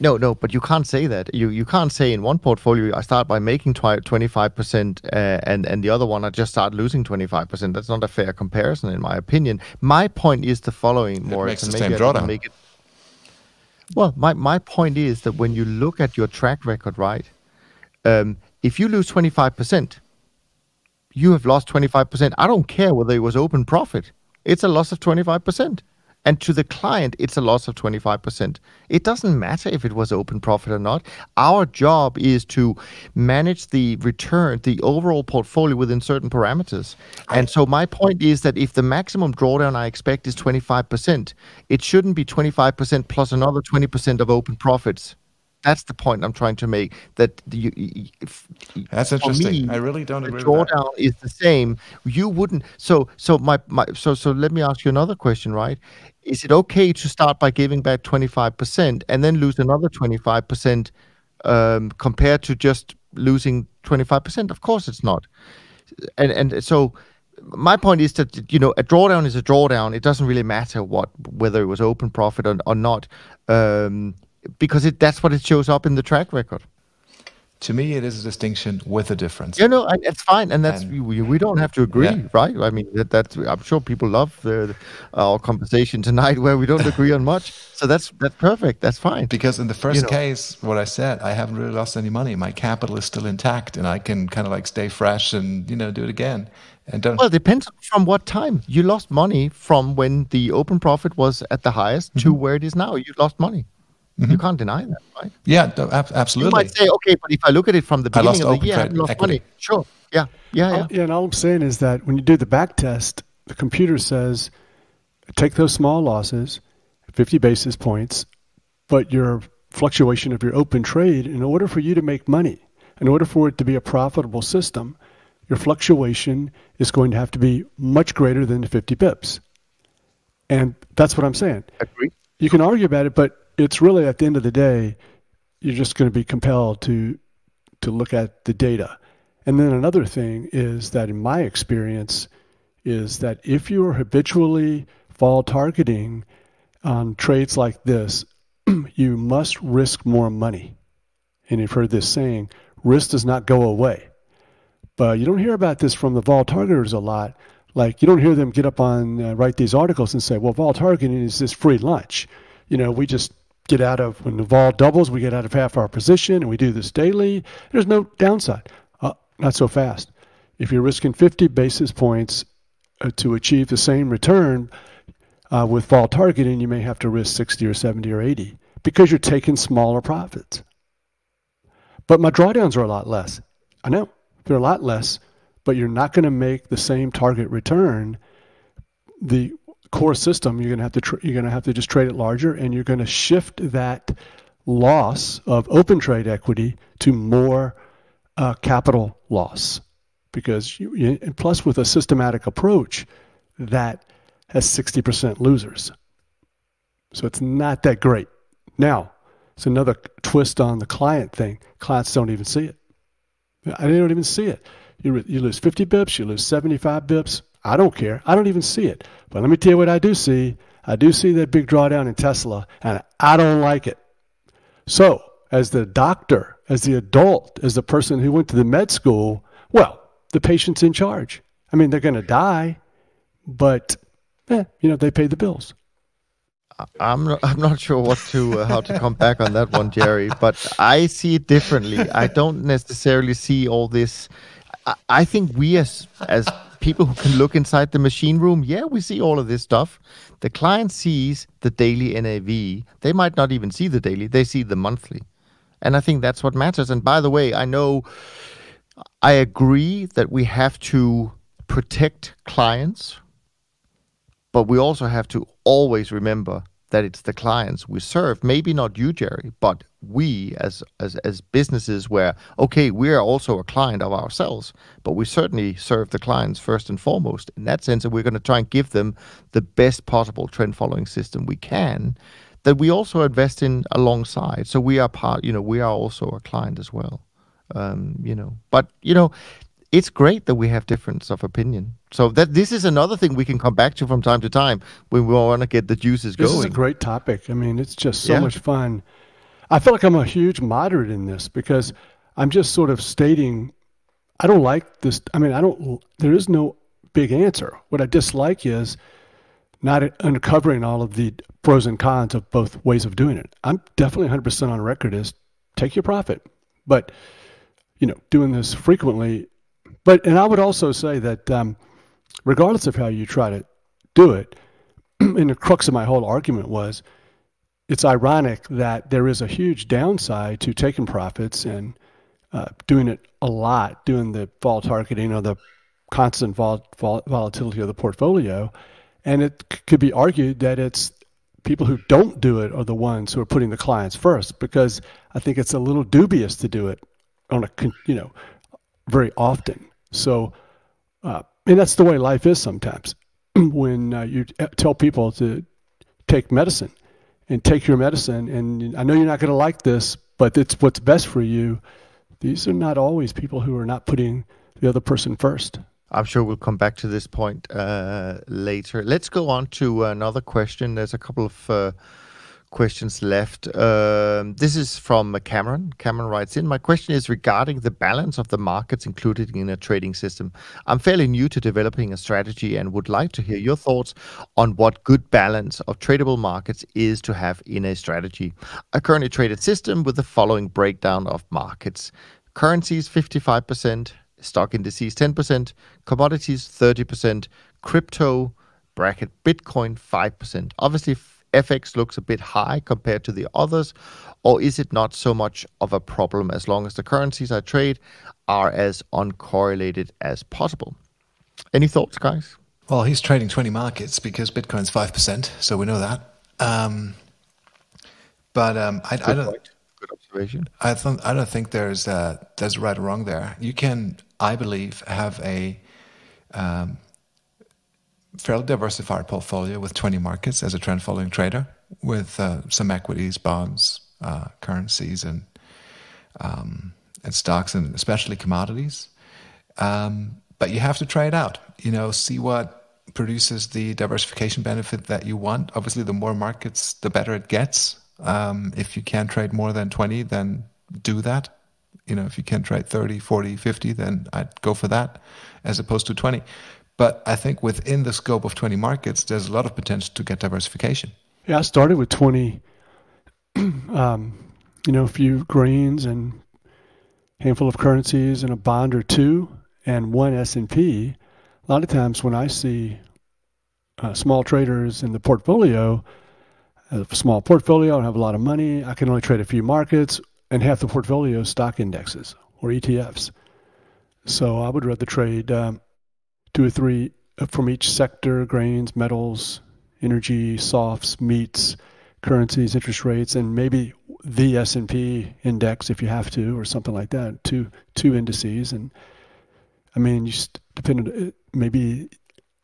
No, but you can't say that. You can't say in one portfolio I start by making 25% and the other one I just start losing 25%. That's not a fair comparison, in my opinion. My point is the following, Moritz. It makes the same drawdown. Well, my point is that when you look at your track record, right, if you lose 25%, you have lost 25%. I don't care whether it was open profit. It's a loss of 25%. And to the client, it's a loss of 25%. It doesn't matter if it was open profit or not. Our job is to manage the return, the overall portfolio within certain parameters. And so my point is that if the maximum drawdown I expect is 25%, it shouldn't be 25% plus another 20% of open profits. That's the point I'm trying to make. That that's interesting. Me, I really don't agree with that. The drawdown is the same. You wouldn't. So let me ask you another question, right? Is it okay to start by giving back 25% and then lose another 25% compared to just losing 25%? Of course, it's not. And so my point is that a drawdown is a drawdown. It doesn't really matter whether it was open profit or not. Because that's what it shows up in the track record. To me, it is a distinction with a difference. It's fine, and that's we don't have to agree, right? I mean, that's I'm sure people love our conversation tonight where we don't agree on much. So that's perfect. That's fine. Because in the first case, what I said, I haven't really lost any money. My capital is still intact, and I can kind of like stay fresh and do it again. And don't. Well, it depends from what time you lost money from when the open profit was at the highest to where it is now. You lost money. You can't deny that, right? Yeah, absolutely. You might say, okay, but if I look at it from the beginning of the year, I lost money. Sure. Yeah. And all I'm saying is that when you do the back test, the computer says, take those small losses, 50 basis points, but your fluctuation of your open trade, in order for you to make money, in order for it to be a profitable system, your fluctuation is going to have to be much greater than the 50 pips. And that's what I'm saying. Agree. You can argue about it, but it's really, at the end of the day, you're just going to be compelled to look at the data. And then another thing is that, in my experience, is that if you are habitually fall targeting on trades like this, you must risk more money. And you've heard this saying, risk does not go away. But you don't hear about this from the vol targeters a lot. Like, you don't hear them get up on, write these articles and say, well, vol targeting is this free lunch. We just get out of, when the vol doubles, we get out of half our position, and we do this daily. There's no downside. Not so fast. If you're risking 50 basis points to achieve the same return with vol targeting, you may have to risk 60 or 70 or 80 because you're taking smaller profits. But my drawdowns are a lot less. I know they're a lot less, but you're not going to make the same target return. The core system, you're going to have to just trade it larger, and you're going to shift that loss of open trade equity to more capital loss, because and plus with a systematic approach that has 60% losers. So it's not that great. Now, it's another twist on the client thing. Clients don't even see it. They don't even see it. You lose 50 bips, you lose 75 bips. I don't care. I don't even see it. But let me tell you what I do see. I do see that big drawdown in Tesla, and I don't like it. So, as the doctor, as the adult, as the person who went to the med school, well, the patient's in charge. I mean, they're going to die, but they pay the bills. I'm not sure how to come back on that one, Jerry, but I see it differently. I don't necessarily see all this. I think we as people who can look inside the machine room, we see all of this stuff. The client sees the daily NAV. They might not even see the daily. They see the monthly. And I think that's what matters. And by the way, I agree that we have to protect clients, but we also have to always remember that it's the clients we serve. Maybe not you, Jerry, but we as businesses where, okay, we are also a client of ourselves, but we certainly serve the clients first and foremost in that sense, and we're going to try and give them the best possible trend following system we can that we also invest in alongside. So we are we are also a client as well. But it's great that we have difference of opinion. So this is another thing we can come back to from time to time when we want to get the juices going. This is a great topic. I mean, it's just so much fun. I feel like I'm a huge moderate in this because I'm just sort of stating I don't like this. I mean, there is no big answer. What I dislike is not uncovering all of the pros and cons of both ways of doing it. I'm definitely 100% on record as take your profit. But, doing this frequently. And I would also say that regardless of how you try to do it, and the crux of my whole argument was, it's ironic that there is a huge downside to taking profits and doing it a lot, doing the vol targeting or the constant volatility of the portfolio. And it could be argued that it's people who don't do it are the ones who are putting the clients first, because I think it's a little dubious to do it on very often. So, and that's the way life is sometimes. When you tell people to take medicine and take your medicine, and I know you're not going to like this, but it's what's best for you. These are not always people who are not putting the other person first. I'm sure we'll come back to this point later. Let's go on to another question. There's a couple of questions left. This is from Camron. Camron writes in, my question is regarding the balance of the markets included in a trading system. I'm fairly new to developing a strategy and would like to hear your thoughts on what good balance of tradable markets is to have in a strategy. I currently trade a system with the following breakdown of markets. Currencies 55%, stock indices 10%, commodities 30%, crypto, bracket Bitcoin 5%. Obviously, FX looks a bit high compared to the others, or is it not so much of a problem as long as the currencies I trade are as uncorrelated as possible? Any thoughts, guys? Well, he's trading 20 markets because Bitcoin's 5%, so we know that. I don't. Good observation. I don't think there's right or wrong there. You can, I believe, have a fairly diversified portfolio with 20 markets as a trend following trader, with some equities, bonds, currencies, and stocks, and especially commodities. But you have to try it out. See what produces the diversification benefit that you want. Obviously, the more markets, the better it gets. If you can't trade more than 20, then do that. If you can trade 30, 40, 50, then I'd go for that as opposed to 20. But I think within the scope of 20 markets, there's a lot of potential to get diversification. Yeah, I started with 20, a few grains and a handful of currencies and a bond or two and one S&P. A lot of times when I see small traders in the portfolio, a small portfolio, I don't have a lot of money, I can only trade a few markets, and half the portfolio is stock indexes or ETFs. So I would rather trade 2 or 3 from each sector: grains, metals, energy, softs, meats, currencies, interest rates, and maybe the S&P index if you have to, or something like that. Two indices, and I mean, you depend on maybe,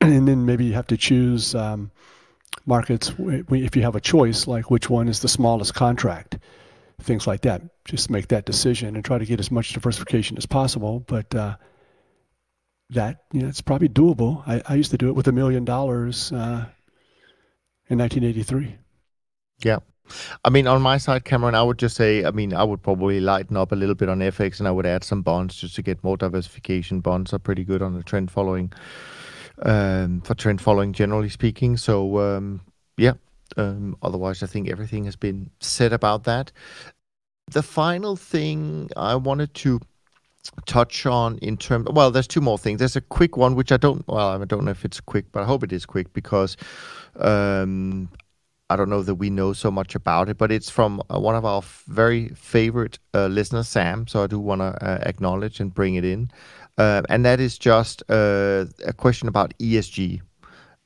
and then maybe you have to choose markets if you have a choice, like which one is the smallest contract, things like that. Just make that decision and try to get as much diversification as possible. But that, it's probably doable. I used to do it with $1 million in 1983. Yeah. I mean, on my side, Cameron, I would just say, I mean, I would probably lighten up a little bit on FX and I would add some bonds just to get more diversification. Bonds are pretty good on the trend following, for trend following, generally speaking. So, yeah. Otherwise, I think everything has been said about that. The final thing I wanted to touch on in terms, well, there's two more things. There's a quick one, which I don't know if it's quick, but I hope it is quick because I don't know that we know so much about it, but it's from one of our very favorite listeners, Sam. So I do want to acknowledge and bring it in. And that is just a question about ESG.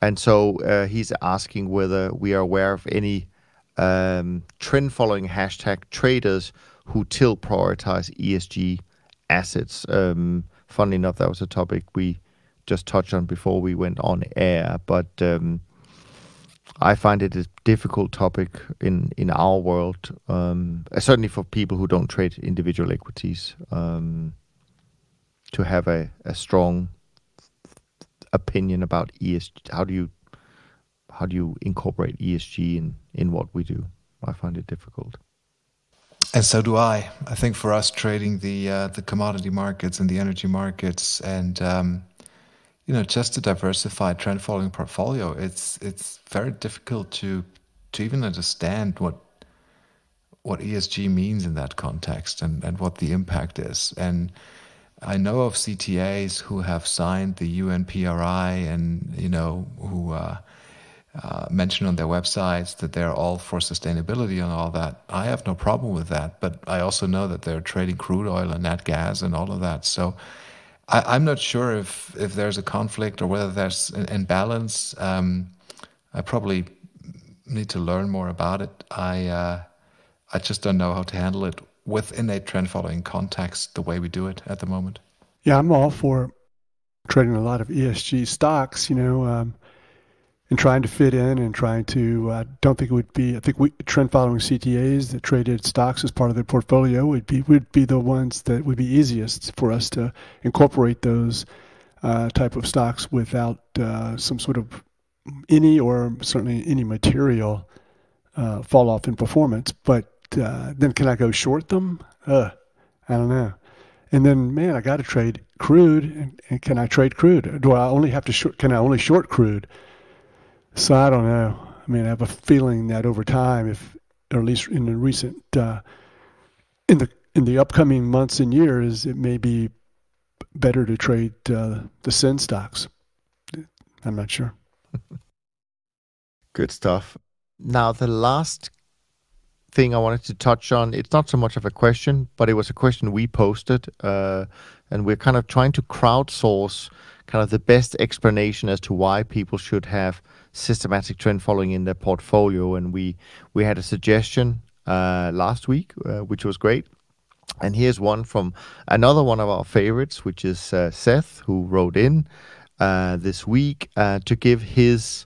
And so he's asking whether we are aware of any trend following hashtag traders who still prioritize ESG assets. Funnily enough, that was a topic we just touched on before we went on air, but I find it a difficult topic in our world, certainly for people who don't trade individual equities, to have a strong opinion about ESG. How do you incorporate ESG in what we do? I find it difficult. And so do I. I think for us trading the commodity markets and the energy markets and just a diversified trend following portfolio, it's very difficult to even understand what ESG means in that context and what the impact is. And I know of CTAs who have signed the UNPRI and who mention on their websites that they're all for sustainability and all that. I have no problem with that, but I also know that they're trading crude oil and nat gas and all of that. So I'm not sure if there's a conflict or whether there's an imbalance. I probably need to learn more about it. I just don't know how to handle it within a trend following context the way we do it at the moment. Yeah, I'm all for trading a lot of ESG stocks, and trying to fit in and trying to, don't think it would be, I think trend following CTAs that traded stocks as part of their portfolio would be the ones that would be easiest for us to incorporate those type of stocks without some sort of certainly any material fall off in performance. But then can I go short them? I don't know. And then, man, I got to trade crude. And can I trade crude? Do I only have to can I only short crude? So I don't know. I mean, I have a feeling that over time, or at least in the recent, in the upcoming months and years, it may be better to trade the sin stocks. I'm not sure. Good stuff. Now, the last thing I wanted to touch on, it's not so much of a question, but it was a question we posted, and we're kind of trying to crowdsource kind of the best explanation as to why people should have systematic trend following in their portfolio. And we had a suggestion last week, which was great. And here's one from another one of our favorites, which is Seth, who wrote in this week to give his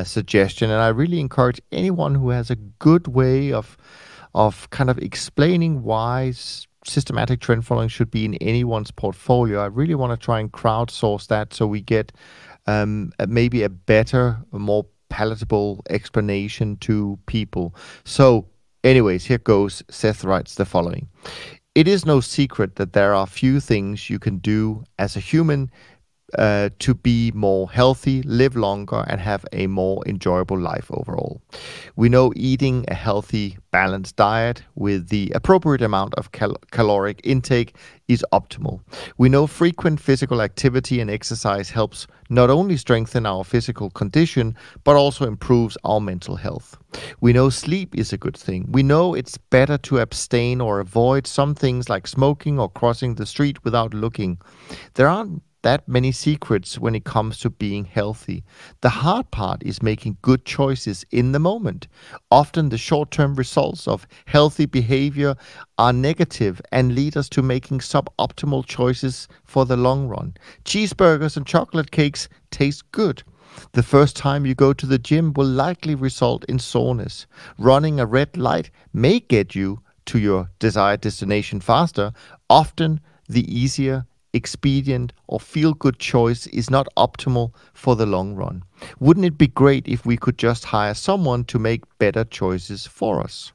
suggestion. And I really encourage anyone who has a good way of kind of explaining why systematic trend following should be in anyone's portfolio. I really want to try and crowdsource that so we get maybe a better, more palatable explanation to people. So anyways, here goes. Seth writes the following. It is no secret that there are few things you can do as a human to be more healthy, live longer, and have a more enjoyable life overall. We know eating a healthy, balanced diet with the appropriate amount of caloric intake is optimal. We know frequent physical activity and exercise helps not only strengthen our physical condition, but also improves our mental health. We know sleep is a good thing. We know it's better to abstain or avoid some things like smoking or crossing the street without looking. There aren't that many secrets when it comes to being healthy. The hard part is making good choices in the moment. Often the short-term results of healthy behavior are negative and lead us to making suboptimal choices for the long run. Cheeseburgers and chocolate cakes taste good. The first time you go to the gym will likely result in soreness. Running a red light may get you to your desired destination faster. Often the easier expedient, or feel-good choice is not optimal for the long run. Wouldn't it be great if we could just hire someone to make better choices for us?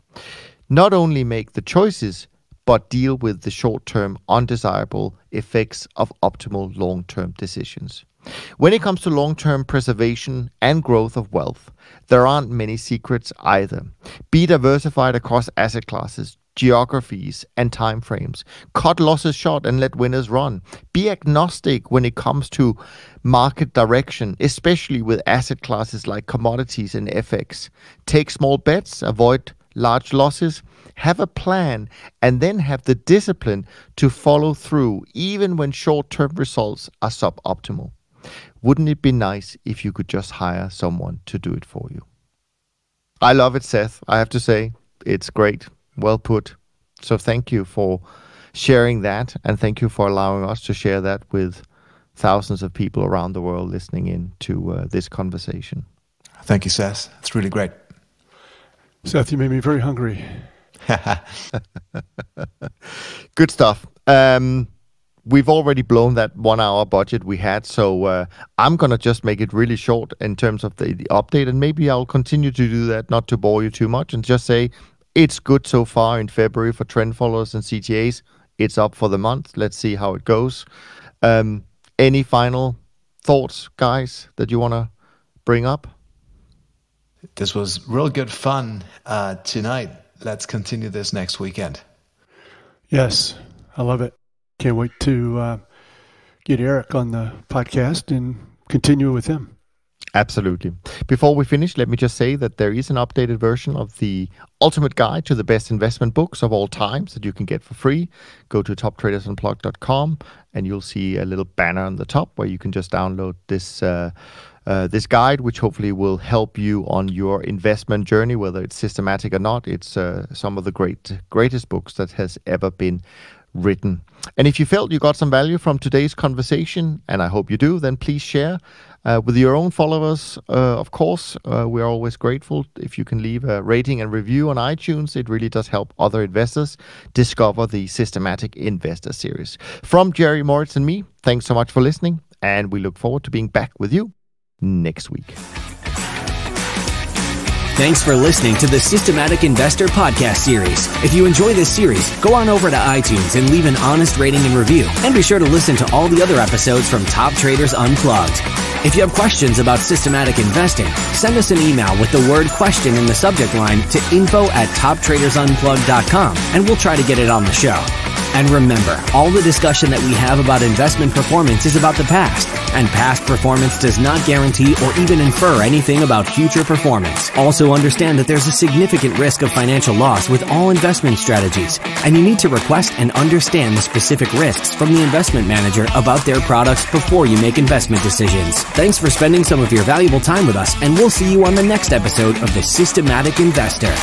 Not only make the choices, but deal with the short-term undesirable effects of optimal long-term decisions. When it comes to long-term preservation and growth of wealth, there aren't many secrets either. Be diversified across asset classes, geographies, and time frames. Cut losses short and let winners run. Be agnostic when it comes to market direction, especially with asset classes like commodities and FX. Take small bets, avoid large losses, have a plan, and then have the discipline to follow through even when short-term results are suboptimal. Wouldn't it be nice if you could just hire someone to do it for you? I love it, Seth. I have to say, it's great. Well put. So thank you for sharing that, and thank you for allowing us to share that with thousands of people around the world listening in to this conversation. Thank you, Seth. It's really great. Seth, you made me very hungry. Good stuff. We've already blown that 1 hour budget we had, so I'm going to just make it really short in terms of the update, and maybe I'll continue to do that, not to bore you too much, and just say it's good so far in February for trend followers and CTAs. It's up for the month. Let's see how it goes. Any final thoughts, guys, that you want to bring up? This was real good fun tonight. Let's continue this next weekend. Yes, I love it. Can't wait to get Eric on the podcast and continue with him. Absolutely. Before we finish, let me just say that there is an updated version of the ultimate guide to the best investment books of all times that you can get for free. Go to toptradersunplugged.com and you'll see a little banner on the top where you can just download this guide, which hopefully will help you on your investment journey, whether it's systematic or not. It's some of the greatest books that has ever been written. And if you felt you got some value from today's conversation, and I hope you do, then please share with your own followers. Of course, we're always grateful if you can leave a rating and review on iTunes. It really does help other investors discover the Systematic Investor series. From Jerry, Moritz, and me, thanks so much for listening, and we look forward to being back with you next week. Thanks for listening to the Systematic Investor podcast series. If you enjoy this series, go on over to iTunes and leave an honest rating and review. And be sure to listen to all the other episodes from Top Traders Unplugged. If you have questions about systematic investing, send us an email with the word question in the subject line to info@toptradersunplugged.com, and we'll try to get it on the show. And remember, all the discussion that we have about investment performance is about the past, and past performance does not guarantee or even infer anything about future performance. Also understand that there's a significant risk of financial loss with all investment strategies, and you need to request and understand the specific risks from the investment manager about their products before you make investment decisions. Thanks for spending some of your valuable time with us, and we'll see you on the next episode of The Systematic Investor.